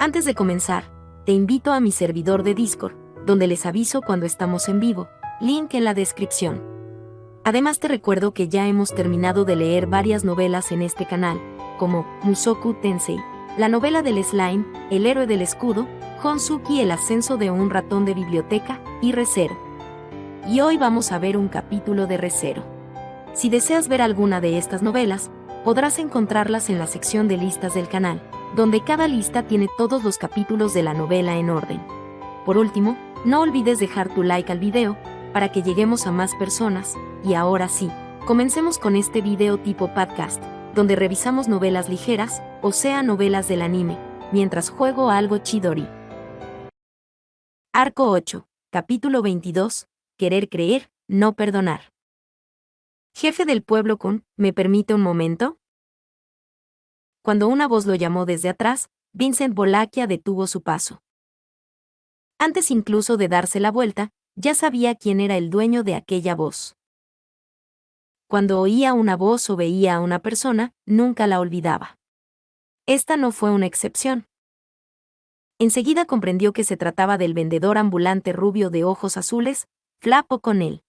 Antes de comenzar, te invito a mi servidor de Discord, donde les aviso cuando estamos en vivo, link en la descripción. Además te recuerdo que ya hemos terminado de leer varias novelas en este canal, como Mushoku Tensei, la novela del slime, El héroe del escudo, Honsuki, el ascenso de un ratón de biblioteca, y Re:Zero. Y hoy vamos a ver un capítulo de Re:Zero. Si deseas ver alguna de estas novelas, podrás encontrarlas en la sección de listas del canal, donde cada lista tiene todos los capítulos de la novela en orden. Por último, no olvides dejar tu like al video, para que lleguemos a más personas, y ahora sí, comencemos con este video tipo podcast, donde revisamos novelas ligeras, o sea novelas del anime, mientras juego algo Chidori. Arco 8, capítulo 22, Querer creer, no perdonar. Jefe del pueblo Kun, ¿me permite un momento? Cuando una voz lo llamó desde atrás, Vincent Bolaquia detuvo su paso. Antes incluso de darse la vuelta, ya sabía quién era el dueño de aquella voz. Cuando oía una voz o veía a una persona, nunca la olvidaba. Esta no fue una excepción. Enseguida comprendió que se trataba del vendedor ambulante rubio de ojos azules, Flap O'Connell.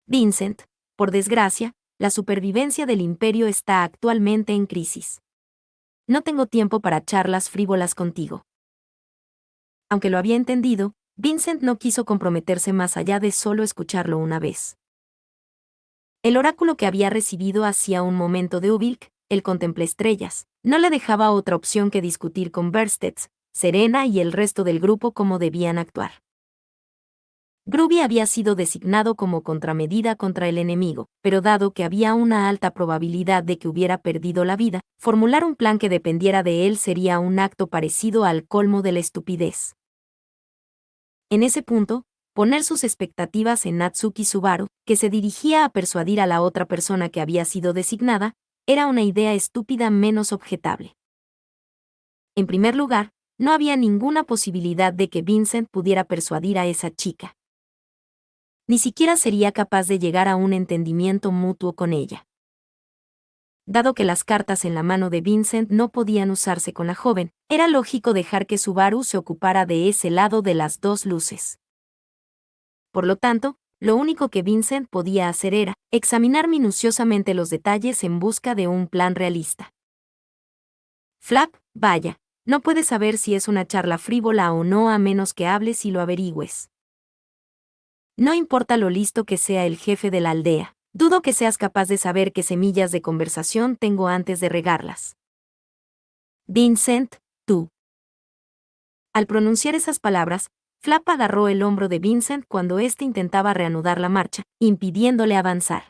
Vincent, por desgracia, la supervivencia del imperio está actualmente en crisis. No tengo tiempo para charlas frívolas contigo. Aunque lo había entendido, Vincent no quiso comprometerse más allá de solo escucharlo una vez. El oráculo que había recibido hacía un momento de Ubilk, el contemplaestrellas, no le dejaba otra opción que discutir con Berstets, Serena y el resto del grupo cómo debían actuar. Grubby había sido designado como contramedida contra el enemigo, pero dado que había una alta probabilidad de que hubiera perdido la vida, formular un plan que dependiera de él sería un acto parecido al colmo de la estupidez. En ese punto, poner sus expectativas en Natsuki Subaru, que se dirigía a persuadir a la otra persona que había sido designada, era una idea estúpida menos objetable. En primer lugar, no había ninguna posibilidad de que Vincent pudiera persuadir a esa chica. Ni siquiera sería capaz de llegar a un entendimiento mutuo con ella. Dado que las cartas en la mano de Vincent no podían usarse con la joven, era lógico dejar que Subaru se ocupara de ese lado de las dos luces. Por lo tanto, lo único que Vincent podía hacer era examinar minuciosamente los detalles en busca de un plan realista. Flap, vaya, no puedes saber si es una charla frívola o no a menos que hables y lo averigües. No importa lo listo que sea el jefe de la aldea, dudo que seas capaz de saber qué semillas de conversación tengo antes de regarlas. Vincent, tú. Al pronunciar esas palabras, Flap agarró el hombro de Vincent cuando éste intentaba reanudar la marcha, impidiéndole avanzar.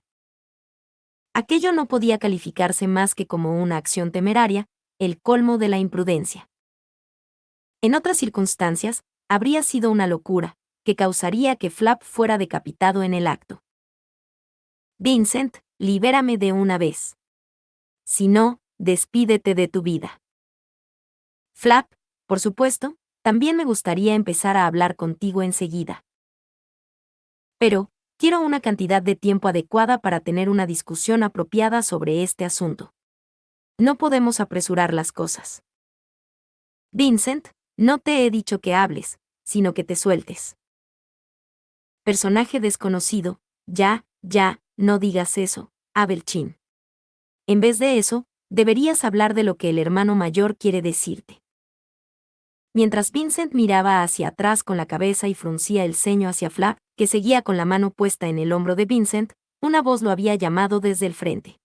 Aquello no podía calificarse más que como una acción temeraria, el colmo de la imprudencia. En otras circunstancias, habría sido una locura, que causaría que Flap fuera decapitado en el acto. Vincent, libérame de una vez. Si no, despídete de tu vida. Flap, por supuesto, también me gustaría empezar a hablar contigo enseguida. Pero, quiero una cantidad de tiempo adecuada para tener una discusión apropiada sobre este asunto. No podemos apresurar las cosas. Vincent, no te he dicho que hables, sino que te sueltes. Personaje desconocido, ya, no digas eso, Abelchin. En vez de eso, deberías hablar de lo que el hermano mayor quiere decirte. Mientras Vincent miraba hacia atrás con la cabeza y fruncía el ceño hacia Flap, que seguía con la mano puesta en el hombro de Vincent, una voz lo había llamado desde el frente.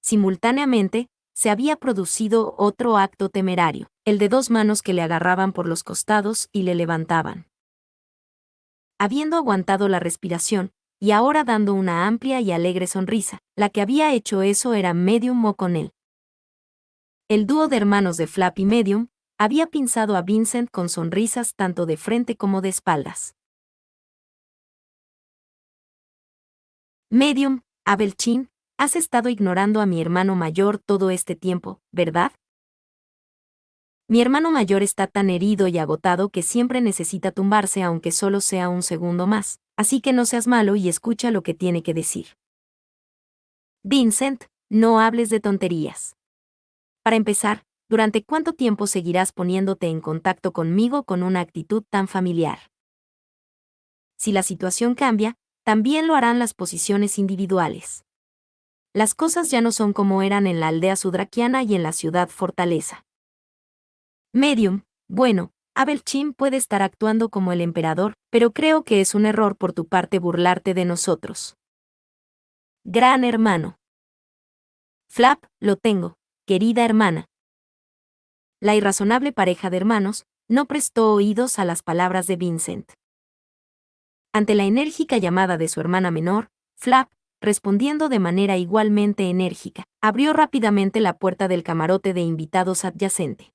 Simultáneamente, se había producido otro acto temerario, el de dos manos que le agarraban por los costados y le levantaban. Habiendo aguantado la respiración, y ahora dando una amplia y alegre sonrisa, la que había hecho eso era Medium O'Connell. El dúo de hermanos de Flap y Medium había pinzado a Vincent con sonrisas tanto de frente como de espaldas. Medium, Abelchin, has estado ignorando a mi hermano mayor todo este tiempo, ¿verdad? Mi hermano mayor está tan herido y agotado que siempre necesita tumbarse aunque solo sea un segundo más, así que no seas malo y escucha lo que tiene que decir. Vincent, no hables de tonterías. Para empezar, ¿durante cuánto tiempo seguirás poniéndote en contacto conmigo con una actitud tan familiar? Si la situación cambia, también lo harán las posiciones individuales. Las cosas ya no son como eran en la aldea sudraquiana y en la ciudad fortaleza. Medium, bueno, Abelchim puede estar actuando como el emperador, pero creo que es un error por tu parte burlarte de nosotros. Gran hermano. Flap, lo tengo, querida hermana. La irrazonable pareja de hermanos no prestó oídos a las palabras de Vincent. Ante la enérgica llamada de su hermana menor, Flap, respondiendo de manera igualmente enérgica, abrió rápidamente la puerta del camarote de invitados adyacente.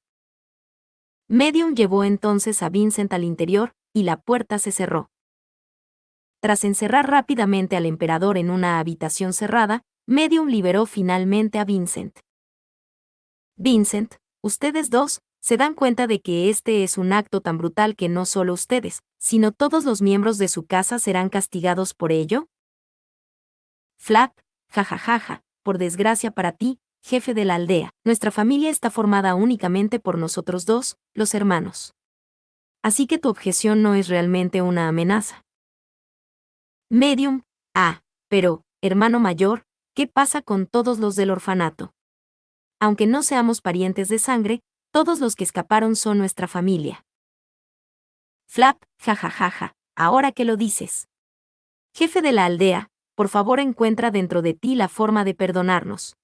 Medium llevó entonces a Vincent al interior, y la puerta se cerró. Tras encerrar rápidamente al emperador en una habitación cerrada, Medium liberó finalmente a Vincent. Vincent, ustedes dos, se dan cuenta de que este es un acto tan brutal que no solo ustedes, sino todos los miembros de su casa serán castigados por ello. Flap, jajajaja, por desgracia para ti, jefe de la aldea, nuestra familia está formada únicamente por nosotros dos, los hermanos. Así que tu objeción no es realmente una amenaza. Medium, pero, hermano mayor, ¿qué pasa con todos los del orfanato? Aunque no seamos parientes de sangre, todos los que escaparon son nuestra familia. Flap, jajajaja, ahora que lo dices. Jefe de la aldea, por favor encuentra dentro de ti la forma de perdonarnos.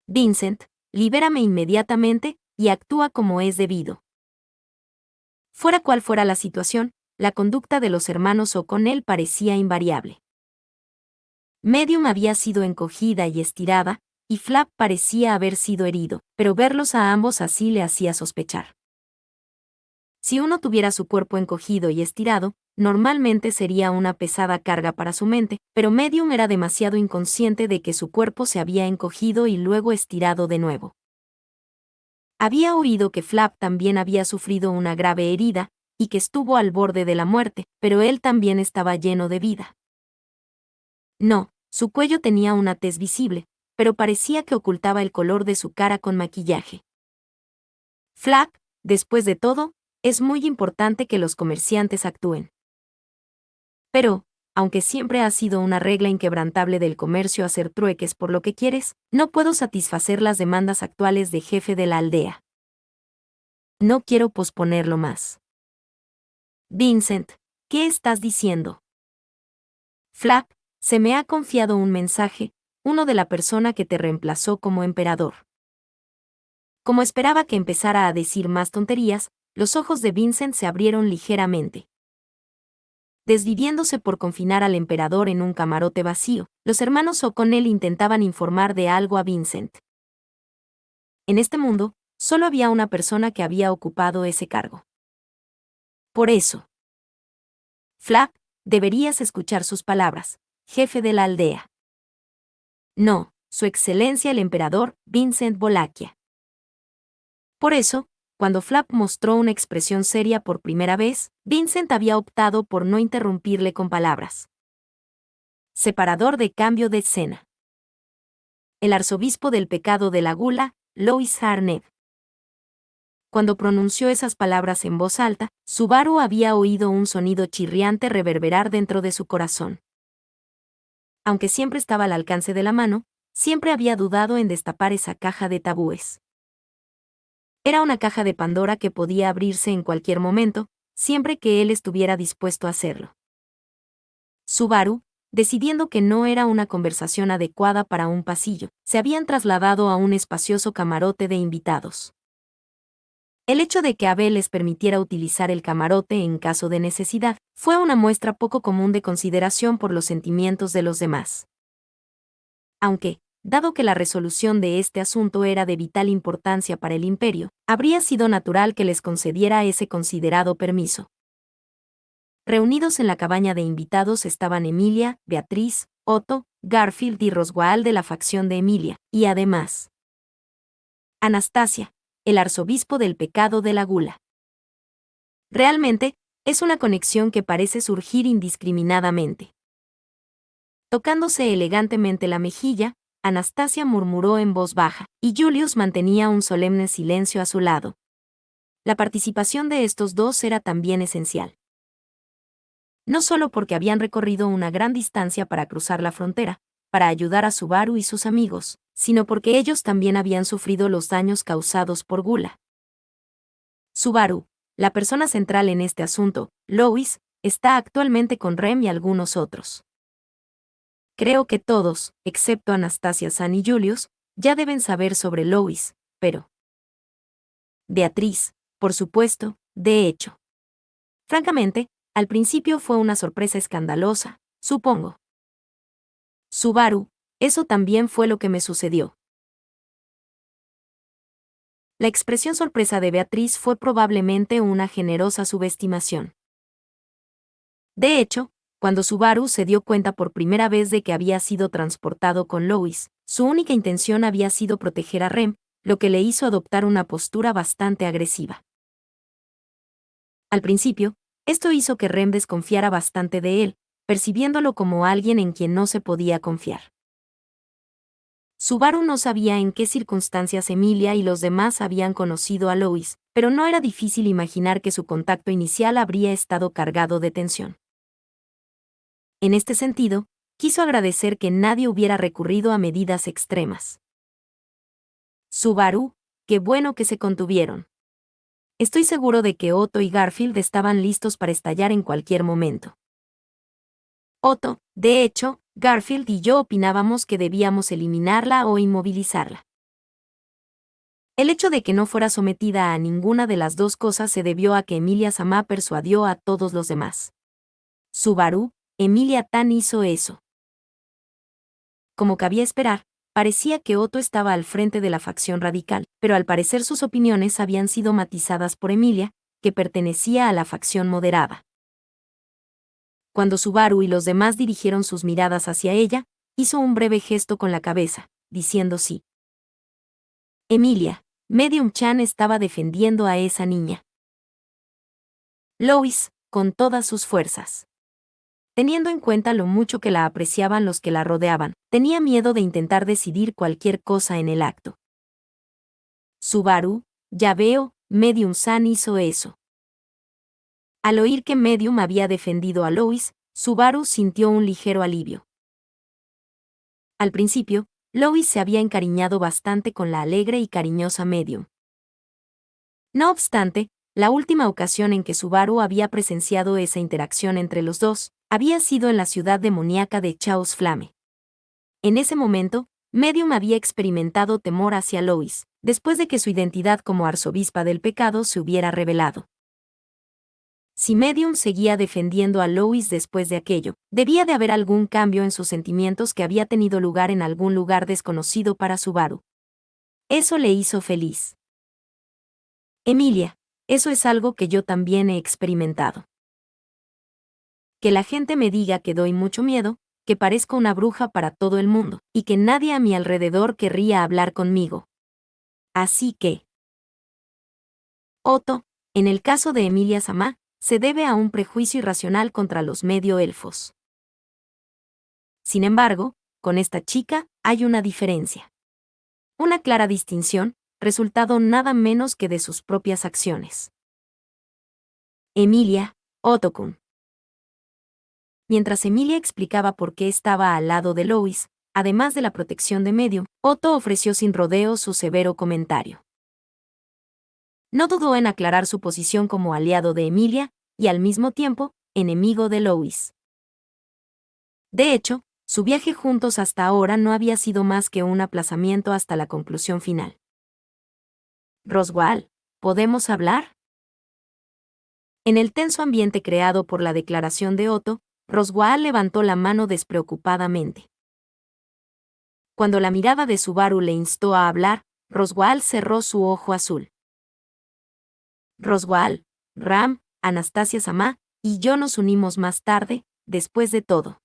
Vincent, libérame inmediatamente, y actúa como es debido. Fuera cual fuera la situación, la conducta de los hermanos O'Connell parecía invariable. Medium había sido encogida y estirada, y Flap parecía haber sido herido, pero verlos a ambos así le hacía sospechar. Si uno tuviera su cuerpo encogido y estirado, normalmente sería una pesada carga para su mente, pero Medium era demasiado inconsciente de que su cuerpo se había encogido y luego estirado de nuevo. Había oído que Flap también había sufrido una grave herida, y que estuvo al borde de la muerte, pero él también estaba lleno de vida. No, su cuello tenía una tez visible, pero parecía que ocultaba el color de su cara con maquillaje. Flap, después de todo, es muy importante que los comerciantes actúen. Pero, aunque siempre ha sido una regla inquebrantable del comercio hacer trueques por lo que quieres, no puedo satisfacer las demandas actuales de jefe de la aldea. No quiero posponerlo más. Vincent, ¿qué estás diciendo? Flap, se me ha confiado un mensaje, uno de la persona que te reemplazó como emperador. Como esperaba que empezara a decir más tonterías, los ojos de Vincent se abrieron ligeramente. Desviviéndose por confinar al emperador en un camarote vacío, los hermanos O'Connell intentaban informar de algo a Vincent. En este mundo, solo había una persona que había ocupado ese cargo. Por eso, Flap, deberías escuchar sus palabras, jefe de la aldea. No, Su Excelencia el Emperador Vincent Bolaquia. Por eso, cuando Flap mostró una expresión seria por primera vez, Vincent había optado por no interrumpirle con palabras. Separador de cambio de escena. El arzobispo del pecado de la gula, Louis Arnett. Cuando pronunció esas palabras en voz alta, Subaru había oído un sonido chirriante reverberar dentro de su corazón. Aunque siempre estaba al alcance de la mano, siempre había dudado en destapar esa caja de tabúes. Era una caja de Pandora que podía abrirse en cualquier momento, siempre que él estuviera dispuesto a hacerlo. Subaru, decidiendo que no era una conversación adecuada para un pasillo, se habían trasladado a un espacioso camarote de invitados. El hecho de que Abel les permitiera utilizar el camarote en caso de necesidad fue una muestra poco común de consideración por los sentimientos de los demás. Aunque, dado que la resolución de este asunto era de vital importancia para el imperio, habría sido natural que les concediera ese considerado permiso. Reunidos en la cabaña de invitados estaban Emilia, Beatriz, Otto, Garfield y Roswaal de la facción de Emilia, y además Anastasia, el arzobispo del pecado de la gula. Realmente, es una conexión que parece surgir indiscriminadamente. Tocándose elegantemente la mejilla, Anastasia murmuró en voz baja, y Julius mantenía un solemne silencio a su lado. La participación de estos dos era también esencial. No solo porque habían recorrido una gran distancia para cruzar la frontera, para ayudar a Subaru y sus amigos, sino porque ellos también habían sufrido los daños causados por Gula. Subaru, la persona central en este asunto, Lois, está actualmente con Rem y algunos otros. Creo que todos, excepto Anastasia San y Julius, ya deben saber sobre Lois, pero... Beatriz, por supuesto, de hecho. Francamente, al principio fue una sorpresa escandalosa, supongo. Subaru, eso también fue lo que me sucedió. La expresión sorpresa de Beatriz fue probablemente una generosa subestimación. De hecho, cuando Subaru se dio cuenta por primera vez de que había sido transportado con Lois, su única intención había sido proteger a Rem, lo que le hizo adoptar una postura bastante agresiva. Al principio, esto hizo que Rem desconfiara bastante de él, percibiéndolo como alguien en quien no se podía confiar. Subaru no sabía en qué circunstancias Emilia y los demás habían conocido a Lois, pero no era difícil imaginar que su contacto inicial habría estado cargado de tensión. En este sentido, quiso agradecer que nadie hubiera recurrido a medidas extremas. Subaru, qué bueno que se contuvieron. Estoy seguro de que Otto y Garfield estaban listos para estallar en cualquier momento. Otto, de hecho, Garfield y yo opinábamos que debíamos eliminarla o inmovilizarla. El hecho de que no fuera sometida a ninguna de las dos cosas se debió a que Emilia Samá persuadió a todos los demás. Subaru, Emilia Tan hizo eso. Como cabía esperar, parecía que Otto estaba al frente de la facción radical, pero al parecer sus opiniones habían sido matizadas por Emilia, que pertenecía a la facción moderada. Cuando Subaru y los demás dirigieron sus miradas hacia ella, hizo un breve gesto con la cabeza, diciendo sí. Emilia, Medium Chan estaba defendiendo a esa niña. Lois, con todas sus fuerzas. Teniendo en cuenta lo mucho que la apreciaban los que la rodeaban, tenía miedo de intentar decidir cualquier cosa en el acto. Subaru, ya veo, Medium San hizo eso. Al oír que Medium había defendido a Lois, Subaru sintió un ligero alivio. Al principio, Lois se había encariñado bastante con la alegre y cariñosa Medium. No obstante, la última ocasión en que Subaru había presenciado esa interacción entre los dos, había sido en la ciudad demoníaca de Chaos Flame. En ese momento, Medium había experimentado temor hacia Lois, después de que su identidad como arzobispa del pecado se hubiera revelado. Si Medium seguía defendiendo a Lois después de aquello, debía de haber algún cambio en sus sentimientos que había tenido lugar en algún lugar desconocido para Subaru. Eso le hizo feliz. Emilia, eso es algo que yo también he experimentado. Que la gente me diga que doy mucho miedo, que parezco una bruja para todo el mundo, y que nadie a mi alrededor querría hablar conmigo. Así que... Otto, en el caso de Emilia Samá, se debe a un prejuicio irracional contra los medio elfos. Sin embargo, con esta chica hay una diferencia. Una clara distinción, resultado nada menos que de sus propias acciones. Emilia, Otto-kun. Mientras Emilia explicaba por qué estaba al lado de Lois, además de la protección de Medium, Otto ofreció sin rodeos su severo comentario. No dudó en aclarar su posición como aliado de Emilia, y al mismo tiempo, enemigo de Lois. De hecho, su viaje juntos hasta ahora no había sido más que un aplazamiento hasta la conclusión final. Roswaal, ¿podemos hablar? En el tenso ambiente creado por la declaración de Otto, Roswaal levantó la mano despreocupadamente. Cuando la mirada de Subaru le instó a hablar, Roswaal cerró su ojo azul. Roswaal, Ram, Anastasia Samá y yo nos unimos más tarde, después de todo.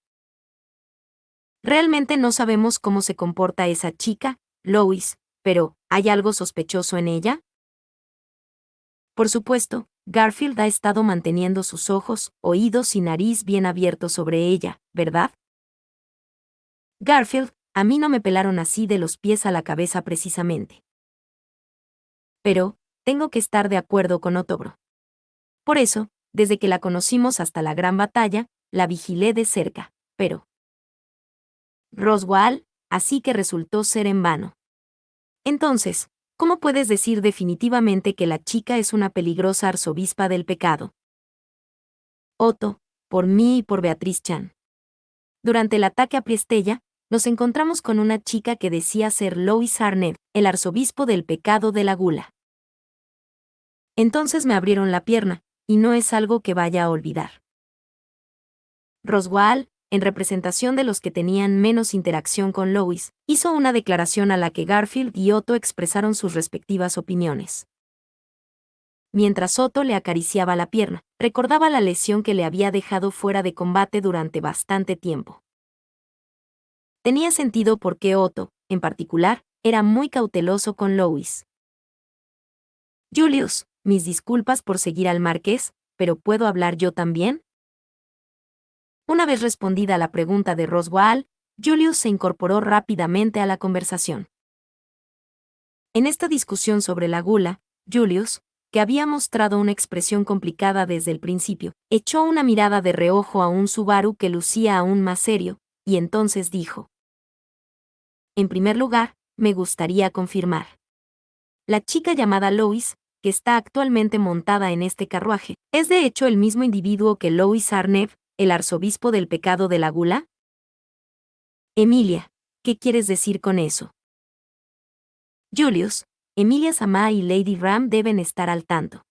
Realmente no sabemos cómo se comporta esa chica, Lois, pero ¿hay algo sospechoso en ella? Por supuesto, Garfield ha estado manteniendo sus ojos, oídos y nariz bien abiertos sobre ella, ¿verdad? Garfield, a mí no me pelaron así de los pies a la cabeza precisamente. Pero, tengo que estar de acuerdo con Otobro. Por eso, desde que la conocimos hasta la gran batalla, la vigilé de cerca, pero Roswaal, así que resultó ser en vano. Entonces, ¿cómo puedes decir definitivamente que la chica es una peligrosa arzobispa del pecado? Otto, por mí y por Beatriz Chan. Durante el ataque a Priestella, nos encontramos con una chica que decía ser Lois Arnett, el arzobispo del pecado de la gula. Entonces me abrieron la pierna, y no es algo que vaya a olvidar. Roswaal, en representación de los que tenían menos interacción con Lois, hizo una declaración a la que Garfield y Otto expresaron sus respectivas opiniones. Mientras Otto le acariciaba la pierna, recordaba la lesión que le había dejado fuera de combate durante bastante tiempo. Tenía sentido porque Otto, en particular, era muy cauteloso con Lois. Julius, mis disculpas por seguir al marqués, pero ¿puedo hablar yo también? Una vez respondida la pregunta de Roswaal, Julius se incorporó rápidamente a la conversación. En esta discusión sobre la gula, Julius, que había mostrado una expresión complicada desde el principio, echó una mirada de reojo a un Subaru que lucía aún más serio, y entonces dijo: En primer lugar, me gustaría confirmar. La chica llamada Lois, que está actualmente montada en este carruaje, ¿es de hecho el mismo individuo que Lois Arnett, el arzobispo del pecado de la gula? Emilia, ¿qué quieres decir con eso? Julius, Emilia Sama y Lady Ram deben estar al tanto.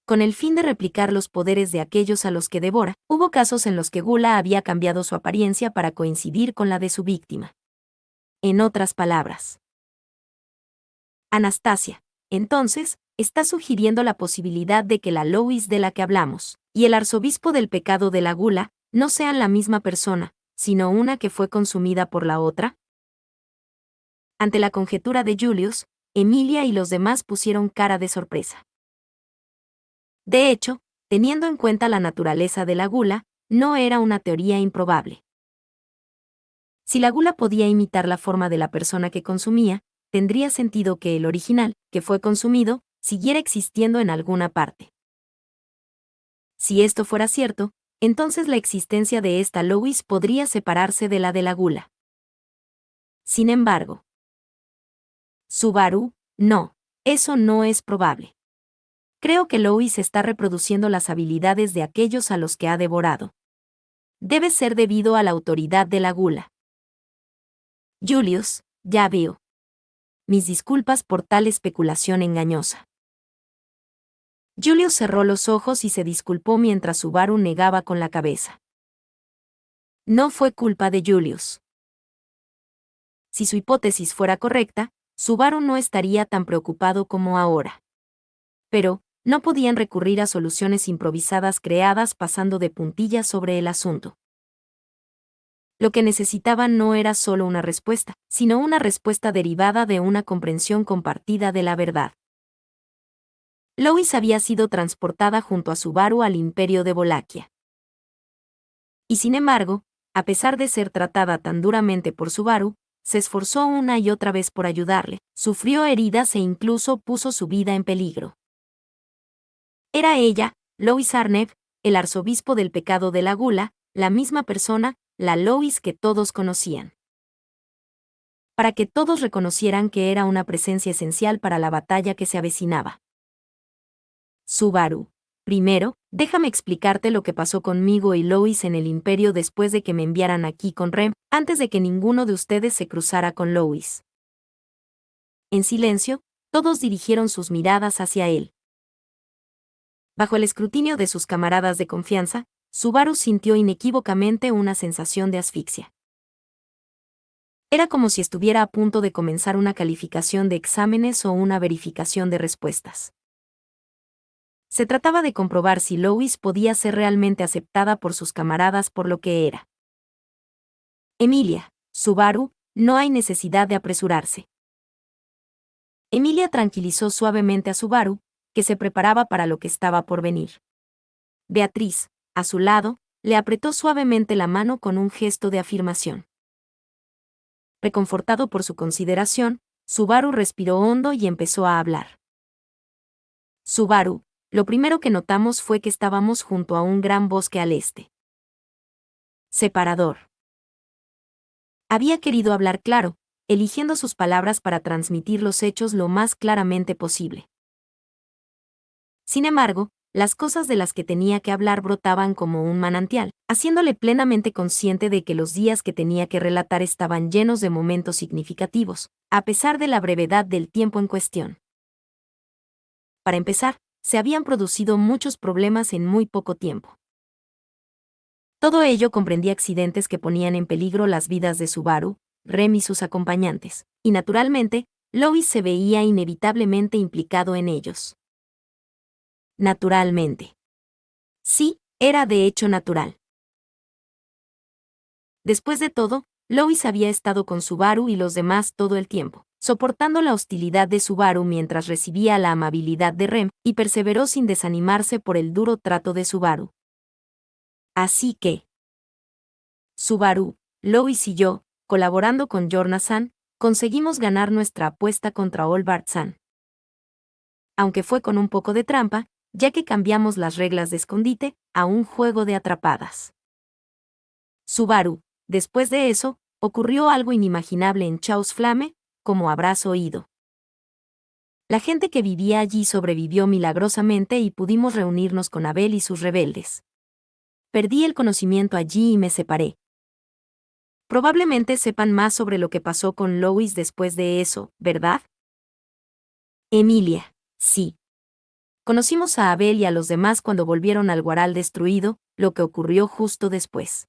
Con el fin de replicar los poderes de aquellos a los que devora, hubo casos en los que Gula había cambiado su apariencia para coincidir con la de su víctima. En otras palabras, Anastasia, entonces, está sugiriendo la posibilidad de que la Lois de la que hablamos, y el arzobispo del pecado de la Gula, no sean la misma persona, sino una que fue consumida por la otra. Ante la conjetura de Julius, Emilia y los demás pusieron cara de sorpresa. De hecho, teniendo en cuenta la naturaleza de la gula, no era una teoría improbable. Si la gula podía imitar la forma de la persona que consumía, tendría sentido que el original, que fue consumido, siguiera existiendo en alguna parte. Si esto fuera cierto, entonces la existencia de esta Lois podría separarse de la gula. Sin embargo, Subaru, no, eso no es probable. Creo que Lois está reproduciendo las habilidades de aquellos a los que ha devorado. Debe ser debido a la autoridad de la gula. Julius, ya veo. Mis disculpas por tal especulación engañosa. Julius cerró los ojos y se disculpó mientras Subaru negaba con la cabeza. No fue culpa de Julius. Si su hipótesis fuera correcta, Subaru no estaría tan preocupado como ahora. Pero, no podían recurrir a soluciones improvisadas creadas pasando de puntillas sobre el asunto. Lo que necesitaban no era solo una respuesta, sino una respuesta derivada de una comprensión compartida de la verdad. Lois había sido transportada junto a Subaru al imperio de Wallachia. Y sin embargo, a pesar de ser tratada tan duramente por Subaru, se esforzó una y otra vez por ayudarle, sufrió heridas e incluso puso su vida en peligro. Era ella, Lois Arnett, el arzobispo del pecado de la gula, la misma persona, la Lois que todos conocían. Para que todos reconocieran que era una presencia esencial para la batalla que se avecinaba. Subaru, primero, déjame explicarte lo que pasó conmigo y Lois en el Imperio después de que me enviaran aquí con Rem, antes de que ninguno de ustedes se cruzara con Lois. En silencio, todos dirigieron sus miradas hacia él. Bajo el escrutinio de sus camaradas de confianza, Subaru sintió inequívocamente una sensación de asfixia. Era como si estuviera a punto de comenzar una calificación de exámenes o una verificación de respuestas. Se trataba de comprobar si Lois podía ser realmente aceptada por sus camaradas por lo que era. Emilia, Subaru, no hay necesidad de apresurarse. Emilia tranquilizó suavemente a Subaru, que se preparaba para lo que estaba por venir. Beatriz, a su lado, le apretó suavemente la mano con un gesto de afirmación. Reconfortado por su consideración, Subaru respiró hondo y empezó a hablar. Subaru, lo primero que notamos fue que estábamos junto a un gran bosque al este. Separador. Había querido hablar claro, eligiendo sus palabras para transmitir los hechos lo más claramente posible. Sin embargo, las cosas de las que tenía que hablar brotaban como un manantial, haciéndole plenamente consciente de que los días que tenía que relatar estaban llenos de momentos significativos, a pesar de la brevedad del tiempo en cuestión. Para empezar, se habían producido muchos problemas en muy poco tiempo. Todo ello comprendía accidentes que ponían en peligro las vidas de Subaru, Rem y sus acompañantes, y naturalmente, Lois se veía inevitablemente implicado en ellos. Naturalmente. Sí, era de hecho natural. Después de todo, Lois había estado con Subaru y los demás todo el tiempo, soportando la hostilidad de Subaru mientras recibía la amabilidad de Rem, y perseveró sin desanimarse por el duro trato de Subaru. Así que Subaru, Lois y yo, colaborando con Jorna-san, conseguimos ganar nuestra apuesta contra Olbart-san. Aunque fue con un poco de trampa, ya que cambiamos las reglas de escondite a un juego de atrapadas. Subaru, después de eso, ocurrió algo inimaginable en Chaos Flame, como habrás oído. La gente que vivía allí sobrevivió milagrosamente y pudimos reunirnos con Abel y sus rebeldes. Perdí el conocimiento allí y me separé. Probablemente sepan más sobre lo que pasó con Lois después de eso, ¿verdad? Emilia, sí. Conocimos a Abel y a los demás cuando volvieron al Guaral destruido, lo que ocurrió justo después.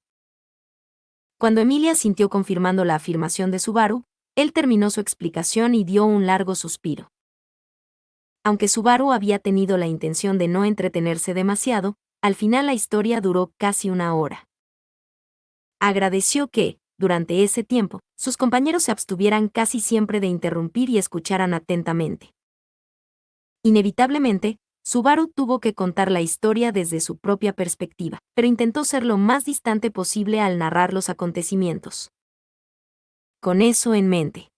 Cuando Emilia sintió confirmando la afirmación de Subaru, él terminó su explicación y dio un largo suspiro. Aunque Subaru había tenido la intención de no entretenerse demasiado, al final la historia duró casi una hora. Agradeció que, durante ese tiempo, sus compañeros se abstuvieran casi siempre de interrumpir y escucharan atentamente. Inevitablemente, Subaru tuvo que contar la historia desde su propia perspectiva, pero intentó ser lo más distante posible al narrar los acontecimientos. Con eso en mente.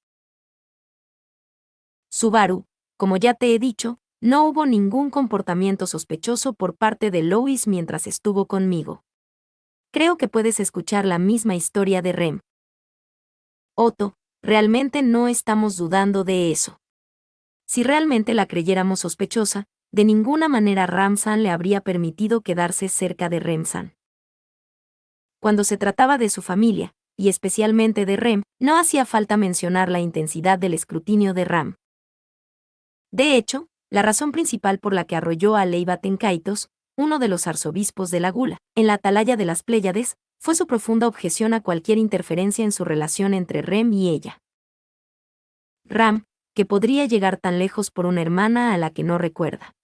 Subaru, como ya te he dicho, no hubo ningún comportamiento sospechoso por parte de Lois mientras estuvo conmigo. Creo que puedes escuchar la misma historia de Rem. Otto, realmente no estamos dudando de eso. Si realmente la creyéramos sospechosa, de ninguna manera Ramsan le habría permitido quedarse cerca de Remsan. Cuando se trataba de su familia, y especialmente de Rem, no hacía falta mencionar la intensidad del escrutinio de Ram. De hecho, la razón principal por la que arrolló a Leiva Tenkaitos, uno de los arzobispos de la Gula, en la atalaya de las Pléyades, fue su profunda objeción a cualquier interferencia en su relación entre Rem y ella. Ram, que podría llegar tan lejos por una hermana a la que no recuerda.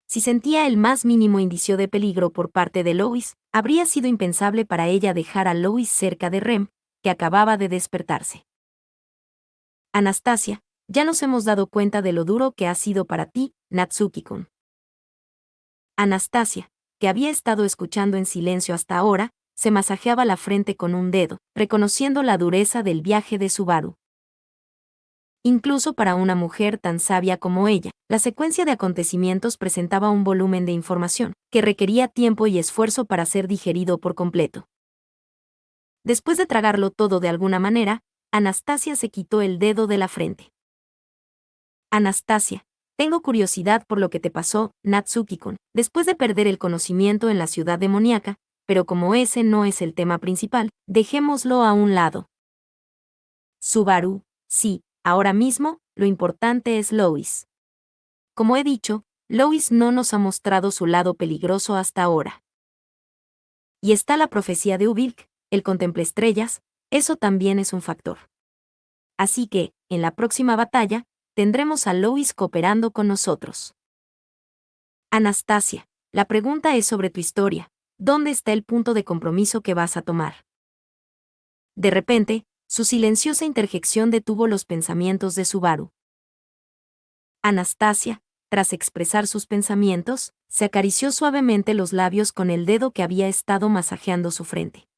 Si sentía el más mínimo indicio de peligro por parte de Lois, habría sido impensable para ella dejar a Lois cerca de Rem, que acababa de despertarse. Anastasia, ya nos hemos dado cuenta de lo duro que ha sido para ti, Natsuki-kun. Anastasia, que había estado escuchando en silencio hasta ahora, se masajeaba la frente con un dedo, reconociendo la dureza del viaje de Subaru. Incluso para una mujer tan sabia como ella, la secuencia de acontecimientos presentaba un volumen de información, que requería tiempo y esfuerzo para ser digerido por completo. Después de tragarlo todo de alguna manera, Anastasia se quitó el dedo de la frente. Anastasia, tengo curiosidad por lo que te pasó, Natsuki-kun, después de perder el conocimiento en la ciudad demoníaca, pero como ese no es el tema principal, dejémoslo a un lado. Subaru, sí. Ahora mismo, lo importante es Lois. Como he dicho, Lois no nos ha mostrado su lado peligroso hasta ahora. Y está la profecía de Ubilk, el contemple estrellas, eso también es un factor. Así que, en la próxima batalla, tendremos a Lois cooperando con nosotros. Anastasia, la pregunta es sobre tu historia. ¿Dónde está el punto de compromiso que vas a tomar? De repente, su silenciosa interjección detuvo los pensamientos de Subaru. Anastasia, tras expresar sus pensamientos, se acarició suavemente los labios con el dedo que había estado masajeando su frente.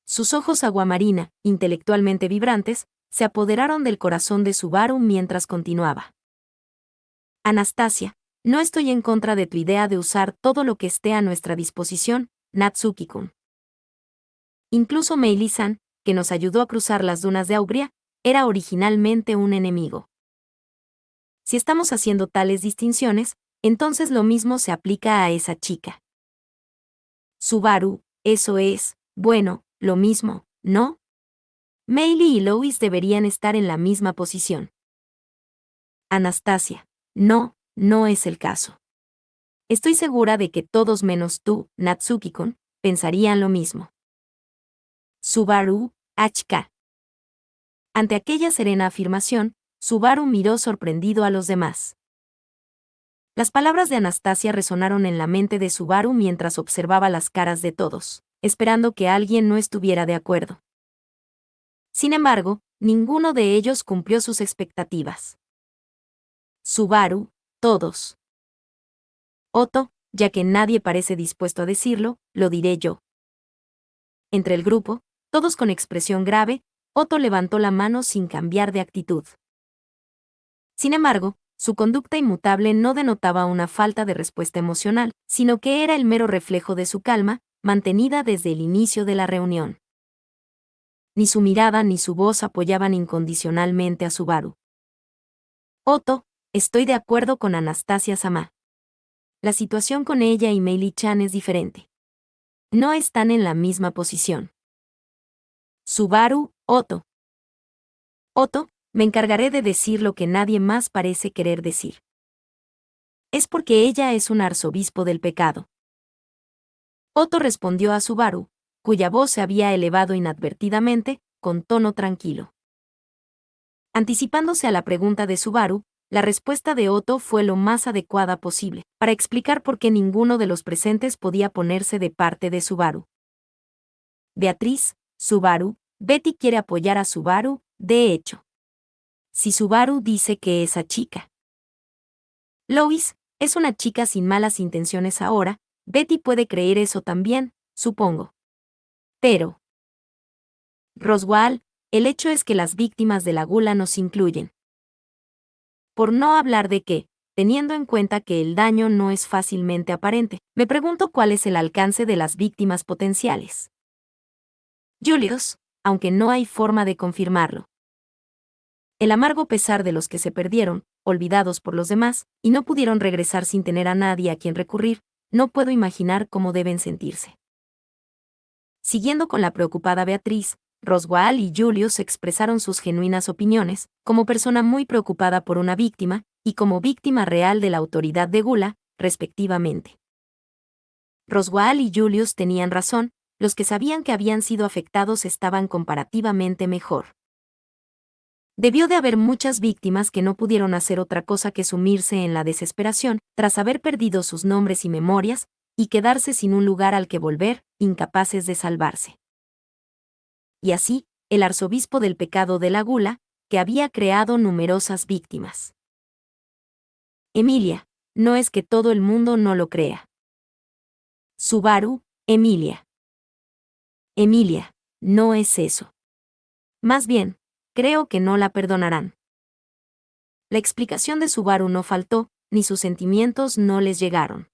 Sus ojos aguamarina, intelectualmente vibrantes, se apoderaron del corazón de Subaru mientras continuaba. Anastasia, no estoy en contra de tu idea de usar todo lo que esté a nuestra disposición, Natsuki-kun. Incluso Meili-san, que nos ayudó a cruzar las dunas de Augria, era originalmente un enemigo. Si estamos haciendo tales distinciones, entonces lo mismo se aplica a esa chica. Subaru, eso es, bueno, lo mismo, ¿no? Meili y Lois deberían estar en la misma posición. Anastasia, no, no es el caso. Estoy segura de que todos menos tú, Natsuki-kun, pensarían lo mismo. Subaru, HK. Ante aquella serena afirmación, Subaru miró sorprendido a los demás. Las palabras de Anastasia resonaron en la mente de Subaru mientras observaba las caras de todos, esperando que alguien no estuviera de acuerdo. Sin embargo, ninguno de ellos cumplió sus expectativas. Subaru, todos. Otto, ya que nadie parece dispuesto a decirlo, lo diré yo. Entre el grupo, todos con expresión grave, Otto levantó la mano sin cambiar de actitud. Sin embargo, su conducta inmutable no denotaba una falta de respuesta emocional, sino que era el mero reflejo de su calma, mantenida desde el inicio de la reunión. Ni su mirada ni su voz apoyaban incondicionalmente a Subaru. Otto, estoy de acuerdo con Anastasia-sama. La situación con ella y Meili-chan es diferente. No están en la misma posición. Subaru, Otto. Otto, me encargaré de decir lo que nadie más parece querer decir. Es porque ella es un arzobispo del pecado. Otto respondió a Subaru, cuya voz se había elevado inadvertidamente, con tono tranquilo. Anticipándose a la pregunta de Subaru, la respuesta de Otto fue lo más adecuada posible, para explicar por qué ninguno de los presentes podía ponerse de parte de Subaru. Beatriz, Subaru, Betty quiere apoyar a Subaru, de hecho. Si Subaru dice que esa chica. Lois, es una chica sin malas intenciones ahora, Betty puede creer eso también, supongo. Pero. Roswell, el hecho es que las víctimas de la gula nos incluyen. Por no hablar de que, teniendo en cuenta que el daño no es fácilmente aparente, me pregunto cuál es el alcance de las víctimas potenciales. Julius, aunque no hay forma de confirmarlo. El amargo pesar de los que se perdieron, olvidados por los demás, y no pudieron regresar sin tener a nadie a quien recurrir, no puedo imaginar cómo deben sentirse. Siguiendo con la preocupada Beatriz, Roswell y Julius expresaron sus genuinas opiniones, como persona muy preocupada por una víctima, y como víctima real de la autoridad de Gula, respectivamente. Roswell y Julius tenían razón, los que sabían que habían sido afectados estaban comparativamente mejor. Debió de haber muchas víctimas que no pudieron hacer otra cosa que sumirse en la desesperación, tras haber perdido sus nombres y memorias, y quedarse sin un lugar al que volver, incapaces de salvarse. Y así, el arzobispo del pecado de la gula, que había creado numerosas víctimas. Emilia, no es que todo el mundo no lo crea. Subaru, Emilia. Emilia, no es eso. Más bien, creo que no la perdonarán. La explicación de Subaru no faltó, ni sus sentimientos no les llegaron.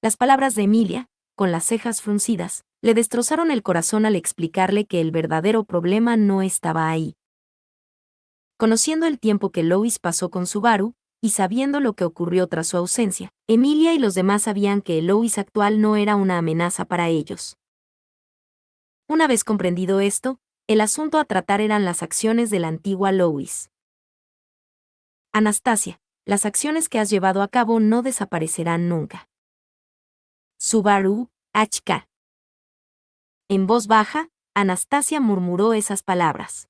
Las palabras de Emilia, con las cejas fruncidas, le destrozaron el corazón al explicarle que el verdadero problema no estaba ahí. Conociendo el tiempo que Lois pasó con Subaru, y sabiendo lo que ocurrió tras su ausencia, Emilia y los demás sabían que el Lois actual no era una amenaza para ellos. Una vez comprendido esto, el asunto a tratar eran las acciones de la antigua Lois. Anastasia, las acciones que has llevado a cabo no desaparecerán nunca. Subaru, HK. En voz baja, Anastasia murmuró esas palabras.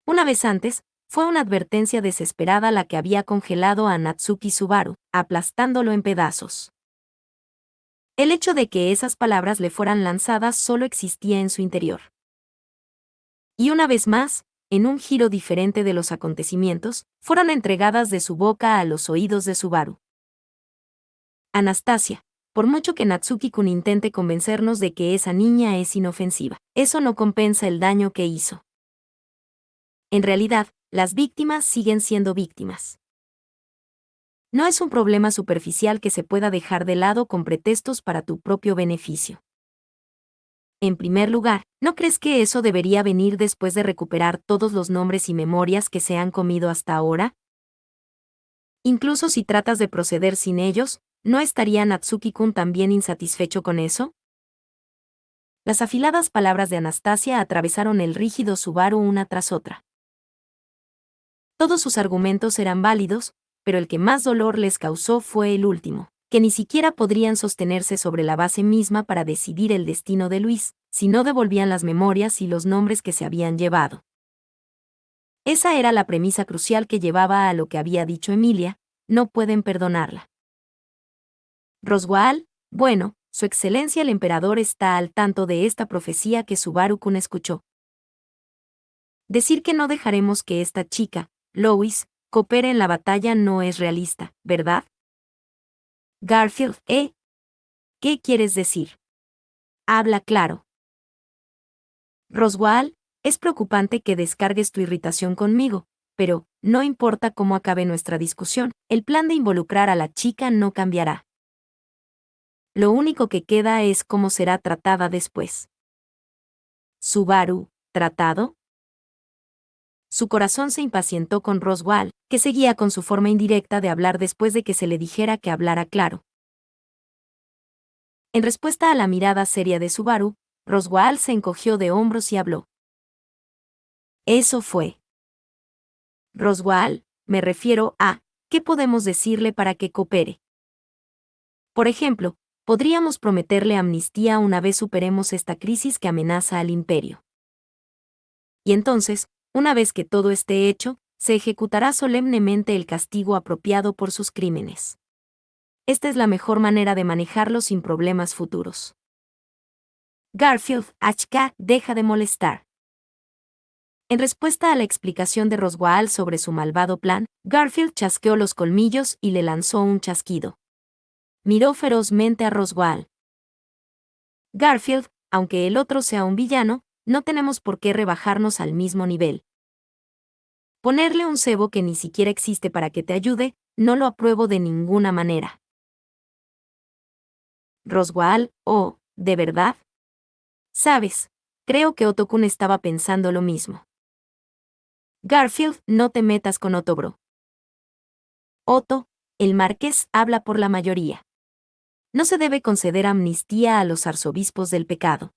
Una vez antes, fue una advertencia desesperada la que había congelado a Natsuki Subaru, aplastándolo en pedazos. El hecho de que esas palabras le fueran lanzadas solo existía en su interior. Y una vez más, en un giro diferente de los acontecimientos, fueron entregadas de su boca a los oídos de Subaru. Anastasia, por mucho que Natsuki-kun intente convencernos de que esa niña es inofensiva, eso no compensa el daño que hizo. En realidad, las víctimas siguen siendo víctimas. No es un problema superficial que se pueda dejar de lado con pretextos para tu propio beneficio. En primer lugar, ¿no crees que eso debería venir después de recuperar todos los nombres y memorias que se han comido hasta ahora? Incluso si tratas de proceder sin ellos, ¿no estaría Natsuki-kun también insatisfecho con eso? Las afiladas palabras de Anastasia atravesaron el rígido Subaru una tras otra. Todos sus argumentos eran válidos, pero el que más dolor les causó fue el último, que ni siquiera podrían sostenerse sobre la base misma para decidir el destino de Luis, si no devolvían las memorias y los nombres que se habían llevado. Esa era la premisa crucial que llevaba a lo que había dicho Emilia: no pueden perdonarla. Roswaal, bueno, Su Excelencia el Emperador está al tanto de esta profecía que Subaru-kun escuchó. Decir que no dejaremos que esta chica, Lois, coopere en la batalla no es realista, ¿verdad? Garfield, ¿qué quieres decir? Habla claro. Roswaal, es preocupante que descargues tu irritación conmigo, pero, no importa cómo acabe nuestra discusión, el plan de involucrar a la chica no cambiará. Lo único que queda es cómo será tratada después. Subaru, ¿tratado? Su corazón se impacientó con Roswaal, que seguía con su forma indirecta de hablar después de que se le dijera que hablara claro. En respuesta a la mirada seria de Subaru, Roswaal se encogió de hombros y habló. Eso fue. Roswaal, me refiero a, ¿qué podemos decirle para que coopere? Por ejemplo, podríamos prometerle amnistía una vez superemos esta crisis que amenaza al imperio. Y entonces, una vez que todo esté hecho, se ejecutará solemnemente el castigo apropiado por sus crímenes. Esta es la mejor manera de manejarlo sin problemas futuros. Garfield, deja de molestar. En respuesta a la explicación de Roswaal sobre su malvado plan, Garfield chasqueó los colmillos y le lanzó un chasquido. Miró ferozmente a Roswaal. Garfield, aunque el otro sea un villano, no tenemos por qué rebajarnos al mismo nivel. Ponerle un cebo que ni siquiera existe para que te ayude, no lo apruebo de ninguna manera. Roswaal, ¿de verdad? Sabes, creo que Otto-kun estaba pensando lo mismo. Garfield, no te metas con Otto, bro. Otto, el marqués habla por la mayoría. No se debe conceder amnistía a los arzobispos del pecado.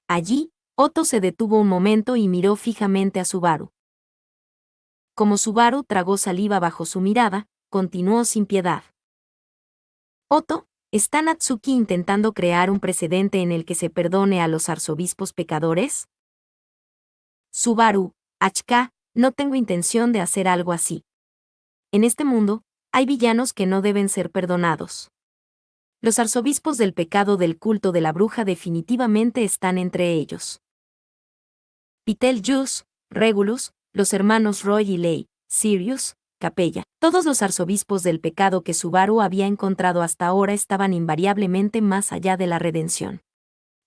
Allí, Otto se detuvo un momento y miró fijamente a Subaru. Como Subaru tragó saliva bajo su mirada, continuó sin piedad. Otto, ¿está Natsuki intentando crear un precedente en el que se perdone a los arzobispos pecadores? Subaru, no tengo intención de hacer algo así. En este mundo, hay villanos que no deben ser perdonados. Los arzobispos del pecado del culto de la bruja definitivamente están entre ellos. Betelgeuse, Regulus, los hermanos Roy y Ley, Sirius, Capella, todos los arzobispos del pecado que Subaru había encontrado hasta ahora estaban invariablemente más allá de la redención.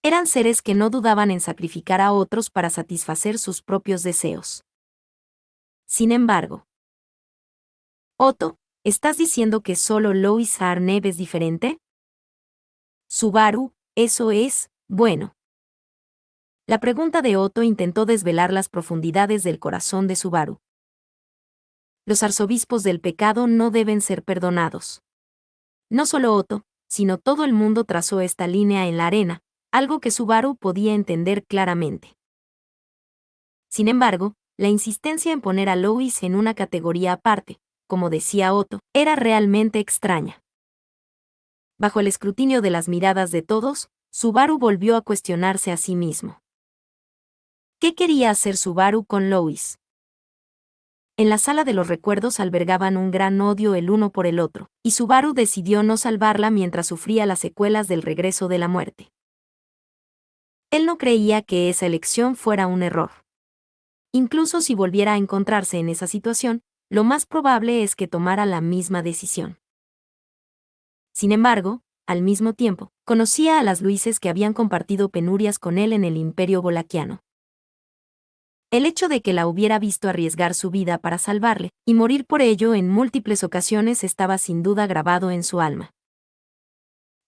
Eran seres que no dudaban en sacrificar a otros para satisfacer sus propios deseos. Sin embargo, Otto, ¿estás diciendo que solo Lois Arneb es diferente? Subaru, eso es, bueno. La pregunta de Otto intentó desvelar las profundidades del corazón de Subaru. Los arzobispos del pecado no deben ser perdonados. No solo Otto, sino todo el mundo trazó esta línea en la arena, algo que Subaru podía entender claramente. Sin embargo, la insistencia en poner a Lois en una categoría aparte, como decía Otto, era realmente extraña. Bajo el escrutinio de las miradas de todos, Subaru volvió a cuestionarse a sí mismo. ¿Qué quería hacer Subaru con Lois? En la sala de los recuerdos albergaban un gran odio el uno por el otro, y Subaru decidió no salvarla mientras sufría las secuelas del regreso de la muerte. Él no creía que esa elección fuera un error. Incluso si volviera a encontrarse en esa situación, lo más probable es que tomara la misma decisión. Sin embargo, al mismo tiempo, conocía a las Luises que habían compartido penurias con él en el Imperio Bolaquiano. El hecho de que la hubiera visto arriesgar su vida para salvarle, y morir por ello en múltiples ocasiones estaba sin duda grabado en su alma.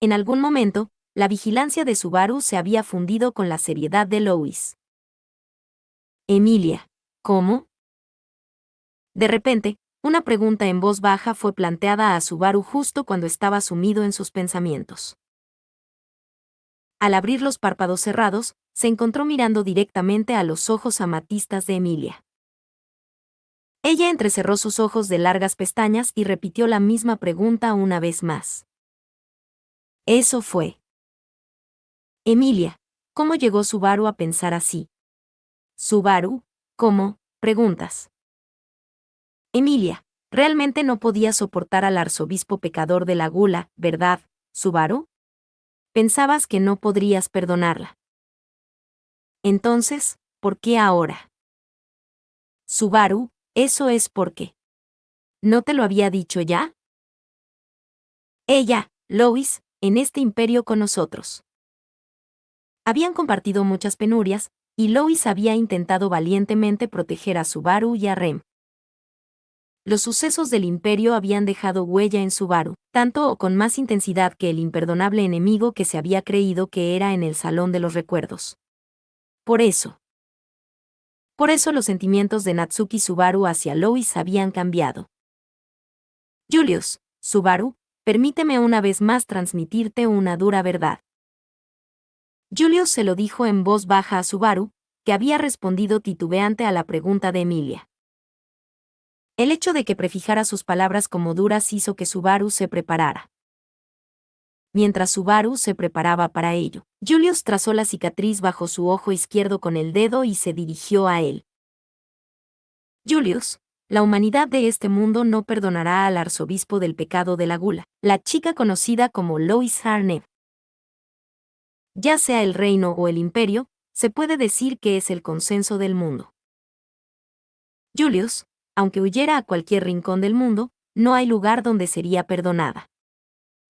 En algún momento, la vigilancia de Subaru se había fundido con la seriedad de Lois. Emilia, ¿cómo? De repente, una pregunta en voz baja fue planteada a Subaru justo cuando estaba sumido en sus pensamientos. Al abrir los párpados cerrados, se encontró mirando directamente a los ojos amatistas de Emilia. Ella entrecerró sus ojos de largas pestañas y repitió la misma pregunta una vez más. Eso fue. Emilia, ¿cómo llegó Subaru a pensar así? Subaru, ¿cómo? Preguntas. Emilia, realmente no podía soportar al arzobispo pecador de la gula, ¿verdad, Subaru? Pensabas que no podrías perdonarla. Entonces, ¿por qué ahora? Subaru, eso es porque. ¿No te lo había dicho ya? Ella, Lois, en este imperio con nosotros. Habían compartido muchas penurias, y Lois había intentado valientemente proteger a Subaru y a Rem. Los sucesos del imperio habían dejado huella en Subaru, tanto o con más intensidad que el imperdonable enemigo que se había creído que era en el Salón de los Recuerdos. Por eso los sentimientos de Natsuki Subaru hacia Lois habían cambiado. Julius, Subaru, permíteme una vez más transmitirte una dura verdad. Julius se lo dijo en voz baja a Subaru, que había respondido titubeante a la pregunta de Emilia. El hecho de que prefijara sus palabras como duras hizo que Subaru se preparara. Mientras Subaru se preparaba para ello, Julius trazó la cicatriz bajo su ojo izquierdo con el dedo y se dirigió a él. Julius, la humanidad de este mundo no perdonará al arzobispo del pecado de la gula, la chica conocida como Lois Arnett. Ya sea el reino o el imperio, se puede decir que es el consenso del mundo. Julius, aunque huyera a cualquier rincón del mundo, no hay lugar donde sería perdonada.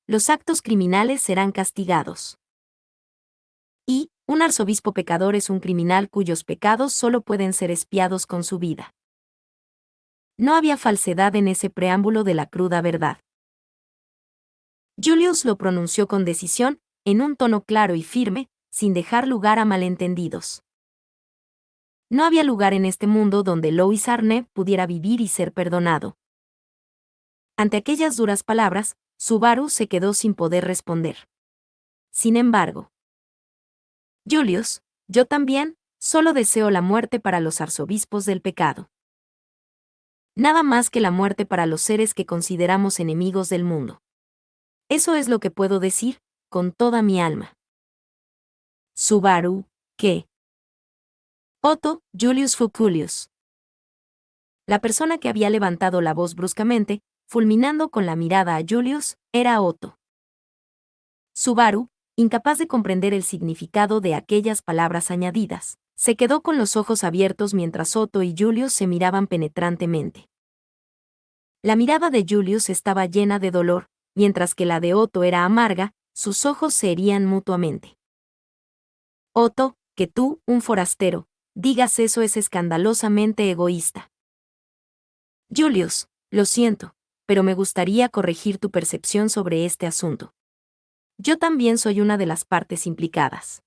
Los actos criminales serán castigados. Y, un arzobispo pecador es un criminal cuyos pecados solo pueden ser expiados con su vida. No había falsedad en ese preámbulo de la cruda verdad. Julius lo pronunció con decisión, en un tono claro y firme, sin dejar lugar a malentendidos. No había lugar en este mundo donde Lois Arnett pudiera vivir y ser perdonado. Ante aquellas duras palabras, Subaru se quedó sin poder responder. Sin embargo, Julius, yo también, solo deseo la muerte para los arzobispos del pecado. Nada más que la muerte para los seres que consideramos enemigos del mundo. Eso es lo que puedo decir, con toda mi alma. Subaru, ¿qué? Otto, Julius Fuculius. La persona que había levantado la voz bruscamente, fulminando con la mirada a Julius, era Otto. Subaru, incapaz de comprender el significado de aquellas palabras añadidas, se quedó con los ojos abiertos mientras Otto y Julius se miraban penetrantemente. La mirada de Julius estaba llena de dolor, mientras que la de Otto era amarga, sus ojos se herían mutuamente. Otto, que tú, un forastero, digas eso es escandalosamente egoísta. Julius, lo siento, pero me gustaría corregir tu percepción sobre este asunto. Yo también soy una de las partes implicadas.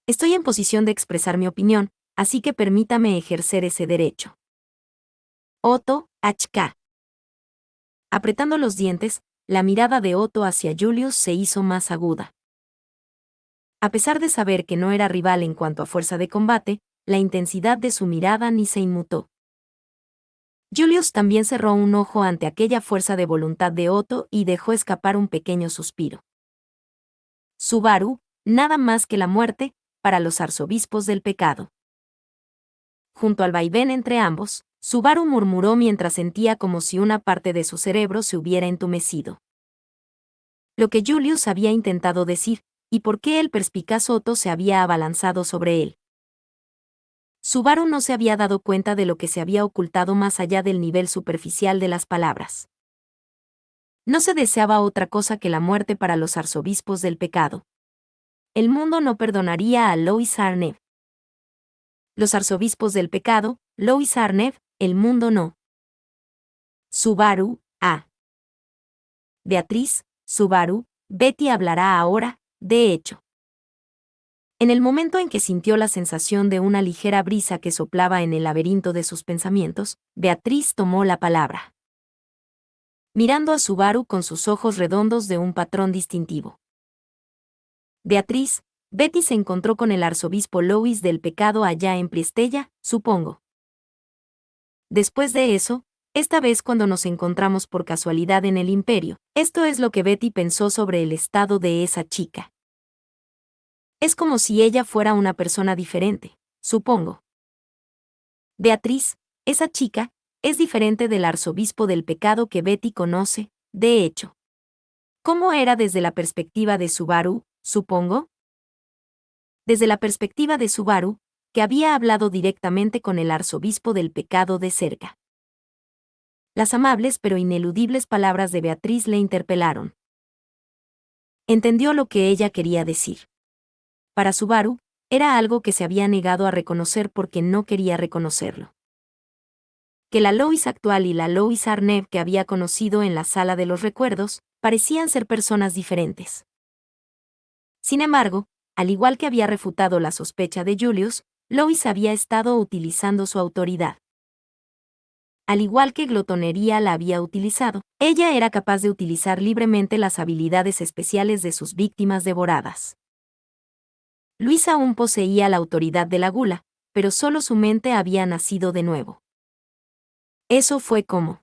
Estoy en posición de expresar mi opinión, así que permítame ejercer ese derecho. Otto, HK. Apretando los dientes, la mirada de Otto hacia Julius se hizo más aguda. A pesar de saber que no era rival en cuanto a fuerza de combate, la intensidad de su mirada ni se inmutó. Julius también cerró un ojo ante aquella fuerza de voluntad de Otto y dejó escapar un pequeño suspiro. Subaru, nada más que la muerte, para los arzobispos del pecado. Junto al vaivén entre ambos, Subaru murmuró mientras sentía como si una parte de su cerebro se hubiera entumecido. Lo que Julius había intentado decir, y por qué el perspicaz Otto se había abalanzado sobre él. Subaru no se había dado cuenta de lo que se había ocultado más allá del nivel superficial de las palabras. No se deseaba otra cosa que la muerte para los arzobispos del pecado. El mundo no perdonaría a Lois Arnev. Los arzobispos del pecado, Lois Arnev, el mundo no. Subaru, A. Beatriz, Subaru, Betty hablará ahora, de hecho. En el momento en que sintió la sensación de una ligera brisa que soplaba en el laberinto de sus pensamientos, Beatriz tomó la palabra. Mirando a Subaru con sus ojos redondos de un patrón distintivo. Beatriz, Betty se encontró con el arzobispo Lois del pecado allá en Priestella, supongo. Después de eso, esta vez cuando nos encontramos por casualidad en el imperio, esto es lo que Betty pensó sobre el estado de esa chica. Es como si ella fuera una persona diferente, supongo. Beatriz, esa chica, es diferente del arzobispo del pecado que Betty conoce, de hecho. ¿Cómo era desde la perspectiva de Subaru, supongo? Desde la perspectiva de Subaru, que había hablado directamente con el arzobispo del pecado de cerca. Las amables pero ineludibles palabras de Beatriz le interpelaron. Entendió lo que ella quería decir. Para Subaru, era algo que se había negado a reconocer porque no quería reconocerlo. Que la Lois actual y la Lois Arnev que había conocido en la sala de los recuerdos, parecían ser personas diferentes. Sin embargo, al igual que había refutado la sospecha de Julius, Lois había estado utilizando su autoridad. Al igual que glotonería la había utilizado, ella era capaz de utilizar libremente las habilidades especiales de sus víctimas devoradas. Luis aún poseía la autoridad de la gula, pero solo su mente había nacido de nuevo. Eso fue como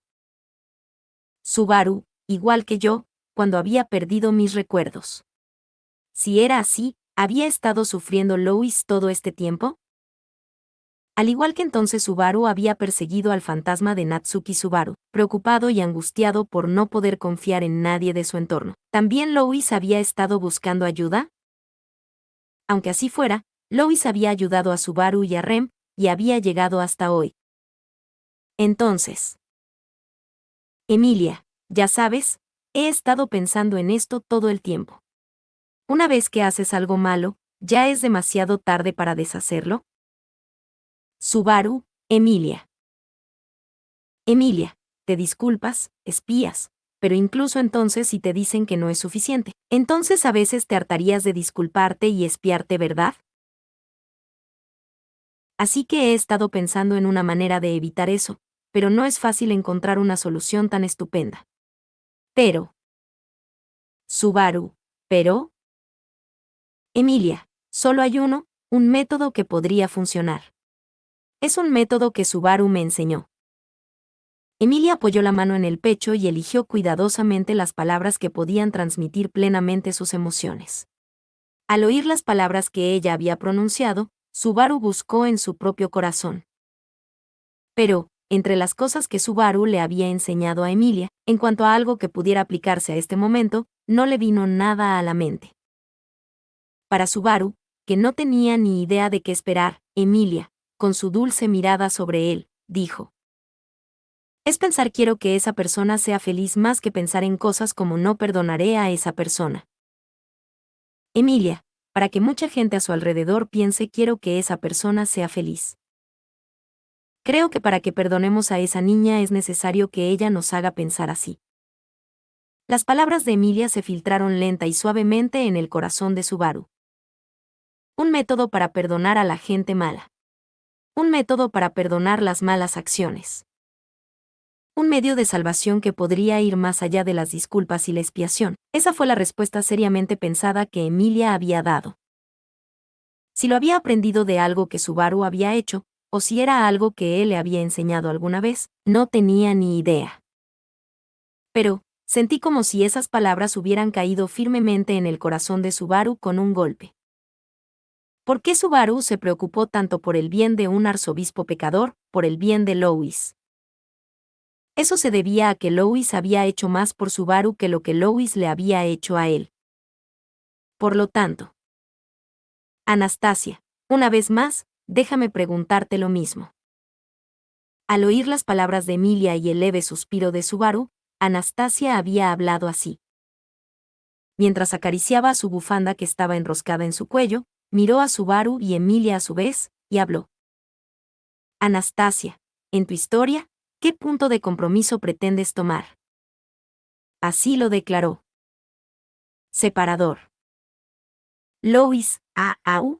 Subaru, igual que yo, cuando había perdido mis recuerdos. Si era así, ¿había estado sufriendo Lois todo este tiempo? Al igual que entonces Subaru había perseguido al fantasma de Natsuki Subaru, preocupado y angustiado por no poder confiar en nadie de su entorno. ¿También Lois había estado buscando ayuda? Aunque así fuera, Lois había ayudado a Subaru y a Rem, y había llegado hasta hoy. Entonces, Emilia, ya sabes, he estado pensando en esto todo el tiempo. Una vez que haces algo malo, ¿ya es demasiado tarde para deshacerlo? Subaru, Emilia. Emilia, te disculpas, espías, pero incluso entonces si te dicen que no es suficiente, entonces a veces te hartarías de disculparte y espiarte, ¿verdad? Así que he estado pensando en una manera de evitar eso, pero no es fácil encontrar una solución tan estupenda. Pero. Subaru, ¿pero? Emilia, solo hay un método que podría funcionar. Es un método que Subaru me enseñó. Emilia apoyó la mano en el pecho y eligió cuidadosamente las palabras que podían transmitir plenamente sus emociones. Al oír las palabras que ella había pronunciado, Subaru buscó en su propio corazón. Pero, entre las cosas que Subaru le había enseñado a Emilia, en cuanto a algo que pudiera aplicarse a este momento, no le vino nada a la mente. Para Subaru, que no tenía ni idea de qué esperar, Emilia, con su dulce mirada sobre él, dijo: es pensar quiero que esa persona sea feliz más que pensar en cosas como no perdonaré a esa persona. Emilia, para que mucha gente a su alrededor piense quiero que esa persona sea feliz. Creo que para que perdonemos a esa niña es necesario que ella nos haga pensar así. Las palabras de Emilia se filtraron lenta y suavemente en el corazón de Subaru. Un método para perdonar a la gente mala. Un método para perdonar las malas acciones. Un medio de salvación que podría ir más allá de las disculpas y la expiación. Esa fue la respuesta seriamente pensada que Emilia había dado. Si lo había aprendido de algo que Subaru había hecho, o si era algo que él le había enseñado alguna vez, no tenía ni idea. Pero, sentí como si esas palabras hubieran caído firmemente en el corazón de Subaru con un golpe. ¿Por qué Subaru se preocupó tanto por el bien de un arzobispo pecador, por el bien de Lois? Eso se debía a que Lois había hecho más por Subaru que lo que Lois le había hecho a él. Por lo tanto, Anastasia, una vez más, déjame preguntarte lo mismo. Al oír las palabras de Emilia y el leve suspiro de Subaru, Anastasia había hablado así. Mientras acariciaba a su bufanda que estaba enroscada en su cuello, miró a Subaru y Emilia a su vez, y habló. Anastasia, en tu historia, ¿qué punto de compromiso pretendes tomar? Así lo declaró. Separador. Lois, au.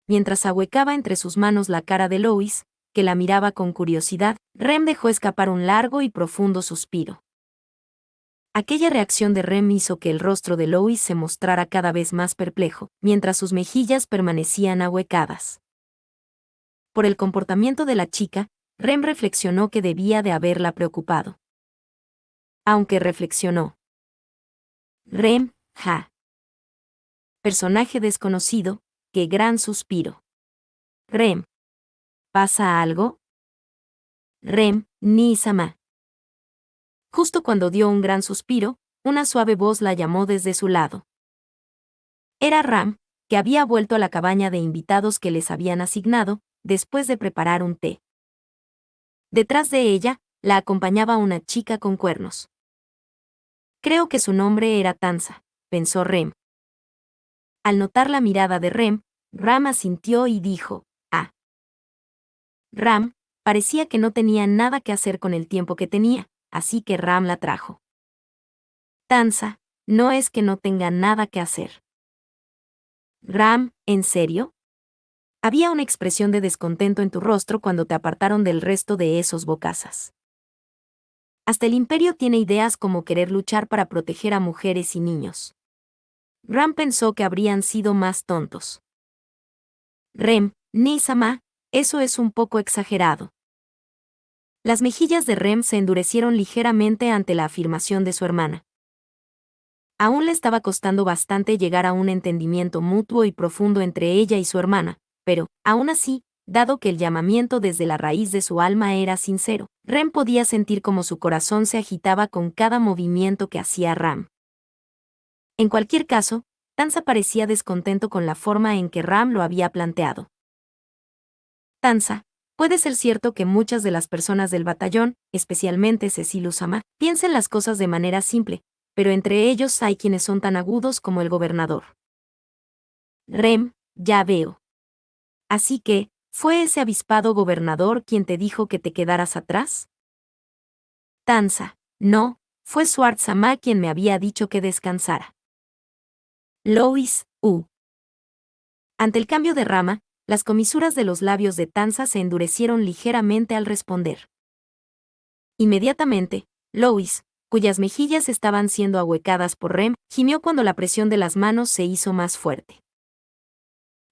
Mientras ahuecaba entre sus manos la cara de Lois, que la miraba con curiosidad, Rem dejó escapar un largo y profundo suspiro. Aquella reacción de Rem hizo que el rostro de Lois se mostrara cada vez más perplejo, mientras sus mejillas permanecían ahuecadas. Por el comportamiento de la chica, Rem reflexionó que debía de haberla preocupado. Aunque reflexionó. Rem, ja. Personaje desconocido, qué gran suspiro. Rem. ¿Pasa algo? Rem, ni sama. Justo cuando dio un gran suspiro, una suave voz la llamó desde su lado. Era Ram, que había vuelto a la cabaña de invitados que les habían asignado, después de preparar un té. Detrás de ella, la acompañaba una chica con cuernos. Creo que su nombre era Tanza, pensó Rem. Al notar la mirada de Rem, Ram asintió y dijo, ah. Ram, parecía que no tenía nada que hacer con el tiempo que tenía, así que Ram la trajo. Tanza, no es que no tenga nada que hacer. Ram, ¿en serio? Había una expresión de descontento en tu rostro cuando te apartaron del resto de esos bocazas. Hasta el imperio tiene ideas como querer luchar para proteger a mujeres y niños. Ram pensó que habrían sido más tontos. Rem, ni-sama, eso es un poco exagerado. Las mejillas de Rem se endurecieron ligeramente ante la afirmación de su hermana. Aún le estaba costando bastante llegar a un entendimiento mutuo y profundo entre ella y su hermana, pero, aún así, dado que el llamamiento desde la raíz de su alma era sincero, Rem podía sentir como su corazón se agitaba con cada movimiento que hacía Ram. En cualquier caso, Tanza parecía descontento con la forma en que Ram lo había planteado. Tanza, puede ser cierto que muchas de las personas del batallón, especialmente Cecil Usama, piensen las cosas de manera simple, pero entre ellos hay quienes son tan agudos como el gobernador. Rem, ya veo. Así que, ¿fue ese avispado gobernador quien te dijo que te quedaras atrás? Tanza, no, fue Swartz-sama quien me había dicho que descansara. Lois, Ante el cambio de rama, las comisuras de los labios de Tanza se endurecieron ligeramente al responder. Inmediatamente, Lois, cuyas mejillas estaban siendo ahuecadas por Rem, gimió cuando la presión de las manos se hizo más fuerte.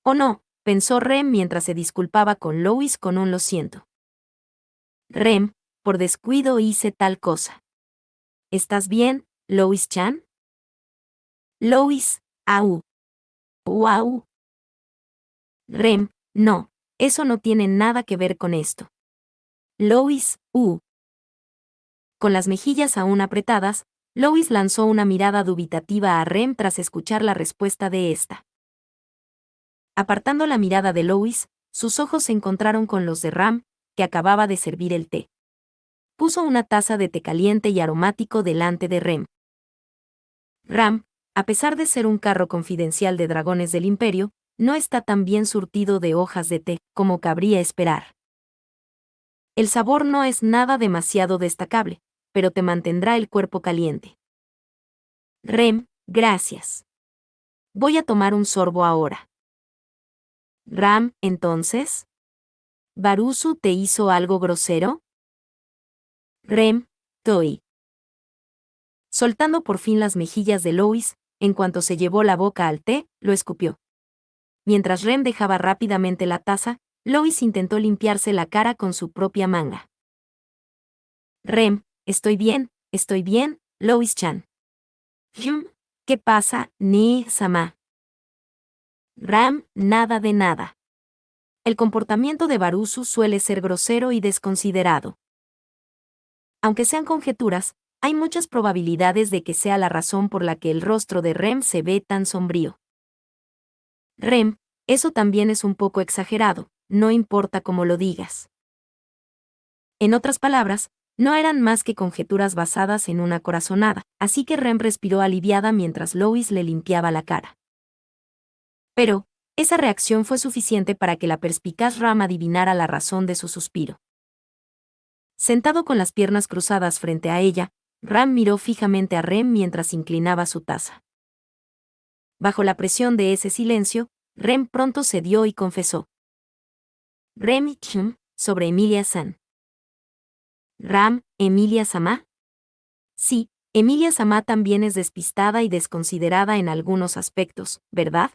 Oh no, pensó Rem mientras se disculpaba con Lois con un lo siento. Rem, por descuido hice tal cosa. ¿Estás bien, Lois-chan? Lois, au. Wow. Rem, no, eso no tiene nada que ver con esto. Lois, Con las mejillas aún apretadas, Lois lanzó una mirada dubitativa a Rem tras escuchar la respuesta de esta. Apartando la mirada de Lois, sus ojos se encontraron con los de Ram, que acababa de servir el té. Puso una taza de té caliente y aromático delante de Rem. Ram, a pesar de ser un carro confidencial de dragones del Imperio, no está tan bien surtido de hojas de té como cabría esperar. El sabor no es nada demasiado destacable, pero te mantendrá el cuerpo caliente. Rem, gracias. Voy a tomar un sorbo ahora. Ram, entonces. ¿Barusu te hizo algo grosero? Rem, Toi. Soltando por fin las mejillas de Lois, en cuanto se llevó la boca al té, lo escupió. Mientras Rem dejaba rápidamente la taza, Lois intentó limpiarse la cara con su propia manga. Rem, estoy bien, Lois-chan. ¿Qué pasa, ni-sama? Ram, nada de nada. El comportamiento de Barusu suele ser grosero y desconsiderado. Aunque sean conjeturas, hay muchas probabilidades de que sea la razón por la que el rostro de Rem se ve tan sombrío. Rem, eso también es un poco exagerado, no importa cómo lo digas. En otras palabras, no eran más que conjeturas basadas en una corazonada, así que Rem respiró aliviada mientras Lois le limpiaba la cara. Pero, esa reacción fue suficiente para que la perspicaz Ram adivinara la razón de su suspiro. Sentado con las piernas cruzadas frente a ella, Ram miró fijamente a Rem mientras inclinaba su taza. Bajo la presión de ese silencio, Rem pronto cedió y confesó. Rem Chum, sobre Emilia San. Ram, ¿Emilia Samá? Sí, Emilia Samá también es despistada y desconsiderada en algunos aspectos, ¿verdad?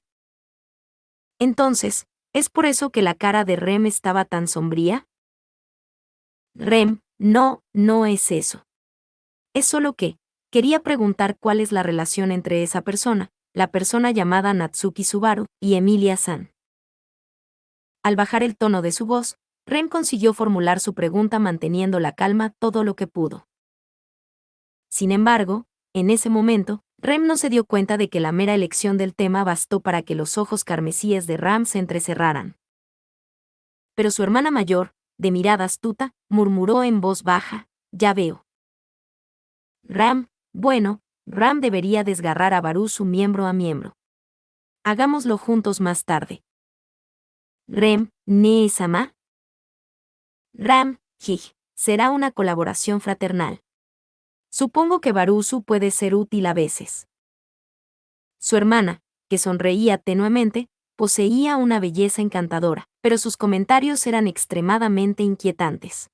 Entonces, ¿es por eso que la cara de Rem estaba tan sombría? Rem, no, no es eso. Es solo que, quería preguntar cuál es la relación entre esa persona, la persona llamada Natsuki Subaru, y Emilia San. Al bajar el tono de su voz, Rem consiguió formular su pregunta manteniendo la calma todo lo que pudo. Sin embargo, en ese momento, Rem no se dio cuenta de que la mera elección del tema bastó para que los ojos carmesíes de Ram se entrecerraran. Pero su hermana mayor, de mirada astuta, murmuró en voz baja, ya veo. Ram, bueno, Ram debería desgarrar a Barusu miembro a miembro. Hagámoslo juntos más tarde. Rem, ¿Nee-sama? Ram, será una colaboración fraternal. Supongo que Barusu puede ser útil a veces. Su hermana, que sonreía tenuemente, poseía una belleza encantadora, pero sus comentarios eran extremadamente inquietantes.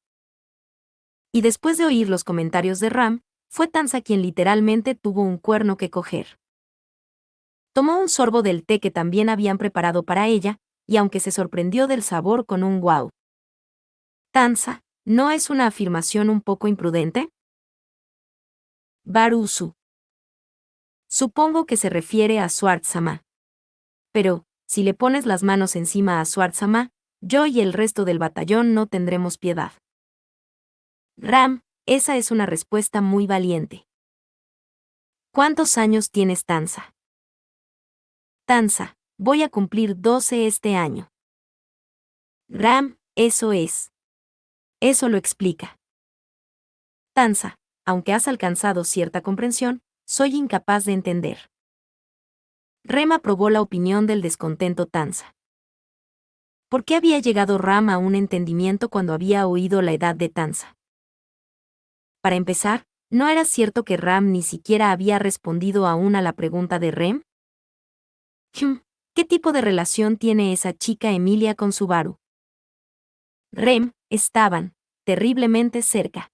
Y después de oír los comentarios de Ram, fue Tanza quien literalmente tuvo un cuerno que coger. Tomó un sorbo del té que también habían preparado para ella, y aunque se sorprendió del sabor con un guau. Tanza, ¿no es una afirmación un poco imprudente? Barusu. Supongo que se refiere a Swart-sama. Pero, si le pones las manos encima a Swart-sama, yo y el resto del batallón no tendremos piedad. Ram, esa es una respuesta muy valiente. ¿Cuántos años tienes, Tanza? Tanza, voy a cumplir 12 este año. Ram, eso es. Eso lo explica. Tanza, aunque has alcanzado cierta comprensión, soy incapaz de entender. Rem aprobó la opinión del descontento Tanza. ¿Por qué había llegado Ram a un entendimiento cuando había oído la edad de Tanza? Para empezar, ¿no era cierto que Ram ni siquiera había respondido aún a la pregunta de Rem? ¿Qué tipo de relación tiene esa chica Emilia con Subaru? Rem, estaban, terriblemente cerca.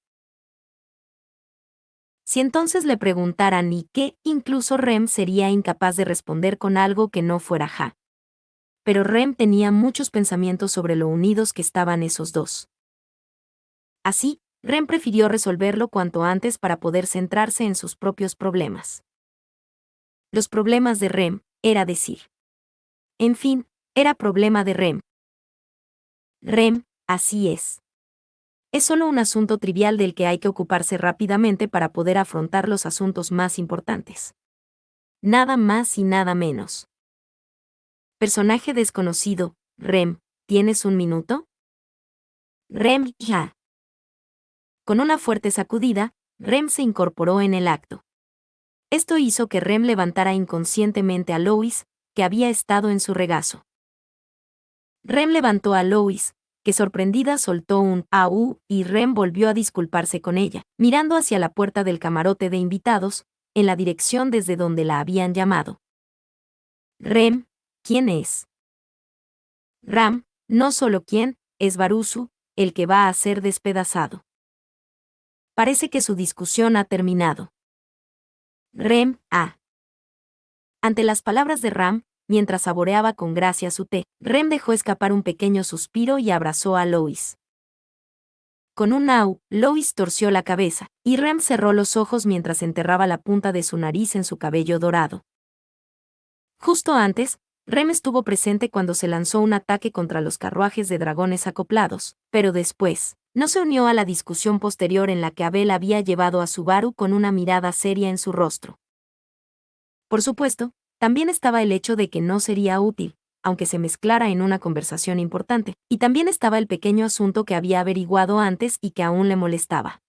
Si entonces le preguntaran y qué, incluso Rem sería incapaz de responder con algo que no fuera ja. Pero Rem tenía muchos pensamientos sobre lo unidos que estaban esos dos. Así, Rem prefirió resolverlo cuanto antes para poder centrarse en sus propios problemas. Los problemas de Rem, era decir. En fin, era problema de Rem. Rem, así es. Es solo un asunto trivial del que hay que ocuparse rápidamente para poder afrontar los asuntos más importantes. Nada más y nada menos. Personaje desconocido, Rem, ¿tienes un minuto? Rem, ya. Con una fuerte sacudida, Rem se incorporó en el acto. Esto hizo que Rem levantara inconscientemente a Lois, que había estado en su regazo. Rem levantó a Lois, que sorprendida soltó un «au» y Rem volvió a disculparse con ella, mirando hacia la puerta del camarote de invitados, en la dirección desde donde la habían llamado. Rem, ¿quién es? Ram, no solo quién, es Barusu, el que va a ser despedazado. Parece que su discusión ha terminado. Rem, Ante las palabras de Ram, mientras saboreaba con gracia su té, Rem dejó escapar un pequeño suspiro y abrazó a Lois. Con un au, Lois torció la cabeza, y Rem cerró los ojos mientras enterraba la punta de su nariz en su cabello dorado. Justo antes, Rem estuvo presente cuando se lanzó un ataque contra los carruajes de dragones acoplados, pero después, no se unió a la discusión posterior en la que Abel había llevado a Subaru con una mirada seria en su rostro. Por supuesto, también estaba el hecho de que no sería útil, aunque se mezclara en una conversación importante, y también estaba el pequeño asunto que había averiguado antes y que aún le molestaba.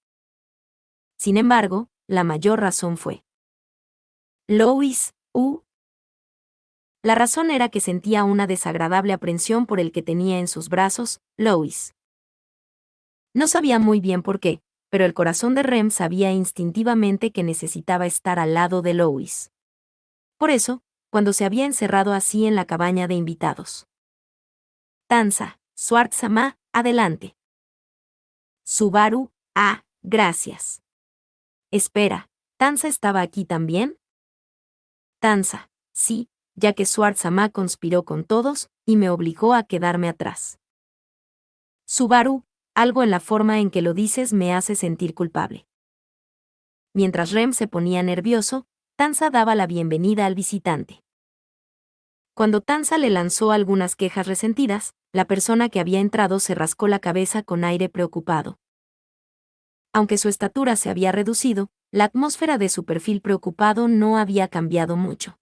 Sin embargo, la mayor razón fue Lois. La razón era que sentía una desagradable aprensión por el que tenía en sus brazos, Lois. No sabía muy bien por qué, pero el corazón de Rem sabía instintivamente que necesitaba estar al lado de Lois. Por eso, cuando se había encerrado así en la cabaña de invitados. Tanza, Schwartz-sama, adelante. Subaru, gracias. Espera, ¿Tanza estaba aquí también? Tanza, sí, ya que Schwartz-sama conspiró con todos y me obligó a quedarme atrás. Subaru, algo en la forma en que lo dices me hace sentir culpable. Mientras Rem se ponía nervioso, Tanza daba la bienvenida al visitante. Cuando Tanza le lanzó algunas quejas resentidas, la persona que había entrado se rascó la cabeza con aire preocupado. Aunque su estatura se había reducido, la atmósfera de su perfil preocupado no había cambiado mucho.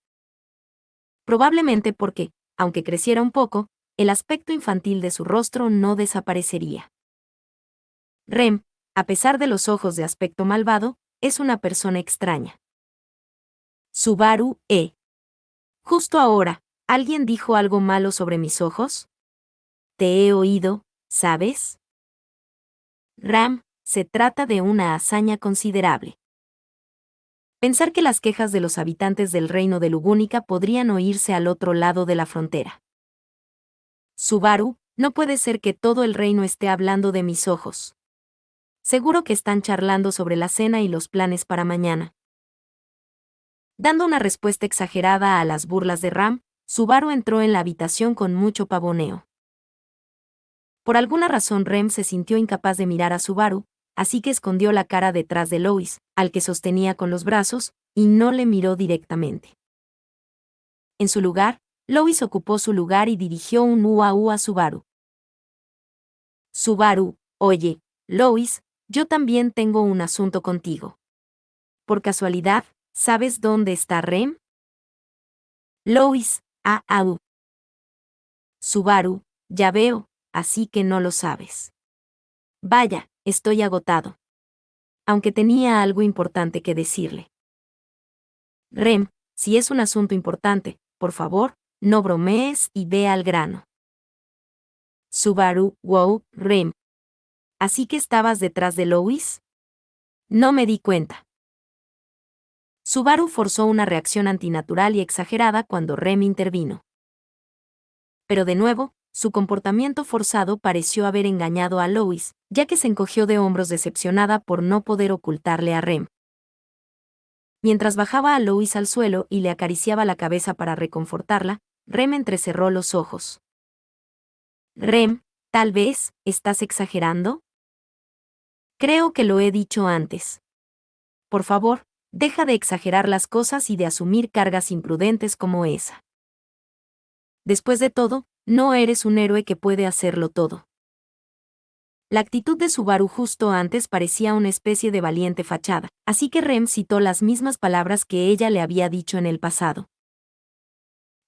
Probablemente porque, aunque creciera un poco, el aspecto infantil de su rostro no desaparecería. Rem, a pesar de los ojos de aspecto malvado, es una persona extraña. Subaru, Justo ahora, ¿alguien dijo algo malo sobre mis ojos? Te he oído, ¿sabes? Ram, se trata de una hazaña considerable. Pensar que las quejas de los habitantes del reino de Lugúnica podrían oírse al otro lado de la frontera. Subaru, no puede ser que todo el reino esté hablando de mis ojos. Seguro que están charlando sobre la cena y los planes para mañana. Dando una respuesta exagerada a las burlas de Ram, Subaru entró en la habitación con mucho pavoneo. Por alguna razón Rem se sintió incapaz de mirar a Subaru, así que escondió la cara detrás de Lois, al que sostenía con los brazos, y no le miró directamente. En su lugar, Lois ocupó su lugar y dirigió un ua a Subaru. Subaru, oye, Lois, yo también tengo un asunto contigo. Por casualidad, ¿sabes dónde está Rem? Lois, Subaru, ya veo, así que no lo sabes. Vaya, estoy agotado. Aunque tenía algo importante que decirle. Rem, si es un asunto importante, por favor, no bromees y ve al grano. Subaru, Rem. ¿Así que estabas detrás de Lois? No me di cuenta. Subaru forzó una reacción antinatural y exagerada cuando Rem intervino. Pero de nuevo, su comportamiento forzado pareció haber engañado a Lois, ya que se encogió de hombros decepcionada por no poder ocultarle a Rem. Mientras bajaba a Lois al suelo y le acariciaba la cabeza para reconfortarla, Rem entrecerró los ojos. Rem, tal vez, ¿estás exagerando? Creo que lo he dicho antes. Por favor, deja de exagerar las cosas y de asumir cargas imprudentes como esa. Después de todo, no eres un héroe que puede hacerlo todo. La actitud de Subaru justo antes parecía una especie de valiente fachada, así que Rem citó las mismas palabras que ella le había dicho en el pasado.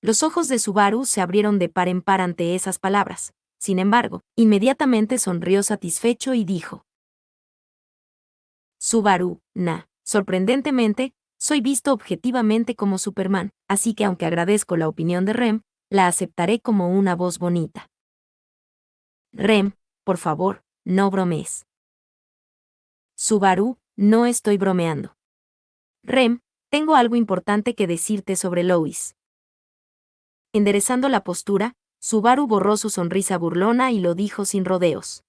Los ojos de Subaru se abrieron de par en par ante esas palabras. Sin embargo, inmediatamente sonrió satisfecho y dijo: Subaru, sorprendentemente, soy visto objetivamente como Superman, así que aunque agradezco la opinión de Rem, la aceptaré como una voz bonita. Rem, por favor, no bromees. Subaru, no estoy bromeando. Rem, tengo algo importante que decirte sobre Lois. Enderezando la postura, Subaru borró su sonrisa burlona y lo dijo sin rodeos.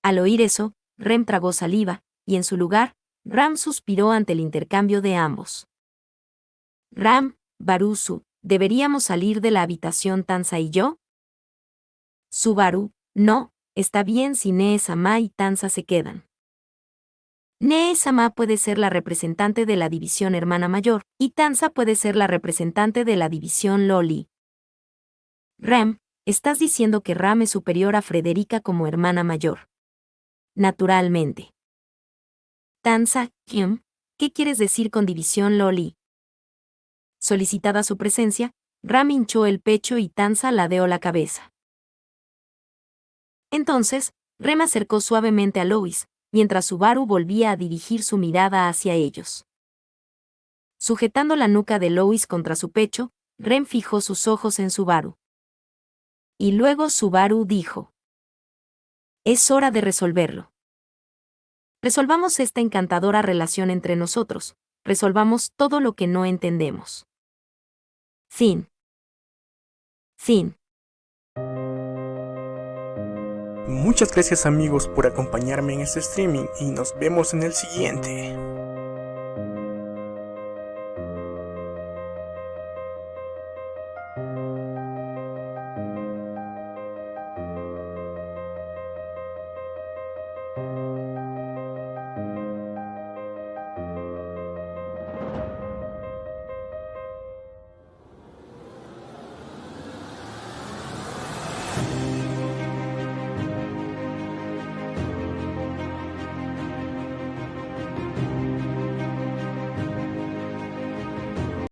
Al oír eso, Rem tragó saliva, y en su lugar, Ram suspiró ante el intercambio de ambos. Ram, Barusu, ¿deberíamos salir de la habitación Tanza y yo? Subaru, no, está bien si Nee-sama y Tanza se quedan. Nee-sama puede ser la representante de la división hermana mayor, y Tanza puede ser la representante de la división Loli. Ram, estás diciendo que Ram es superior a Frederica como hermana mayor. Naturalmente. Tanza, ¿qué quieres decir con división Loli? Solicitada su presencia, Ram hinchó el pecho y Tanza ladeó la cabeza. Entonces, Rem acercó suavemente a Lois, mientras Subaru volvía a dirigir su mirada hacia ellos. Sujetando la nuca de Lois contra su pecho, Ren fijó sus ojos en Subaru. Y luego Subaru dijo: «Es hora de resolverlo. Resolvamos esta encantadora relación entre nosotros, resolvamos todo lo que no entendemos». Fin. Fin. Muchas gracias amigos por acompañarme en este streaming y nos vemos en el siguiente.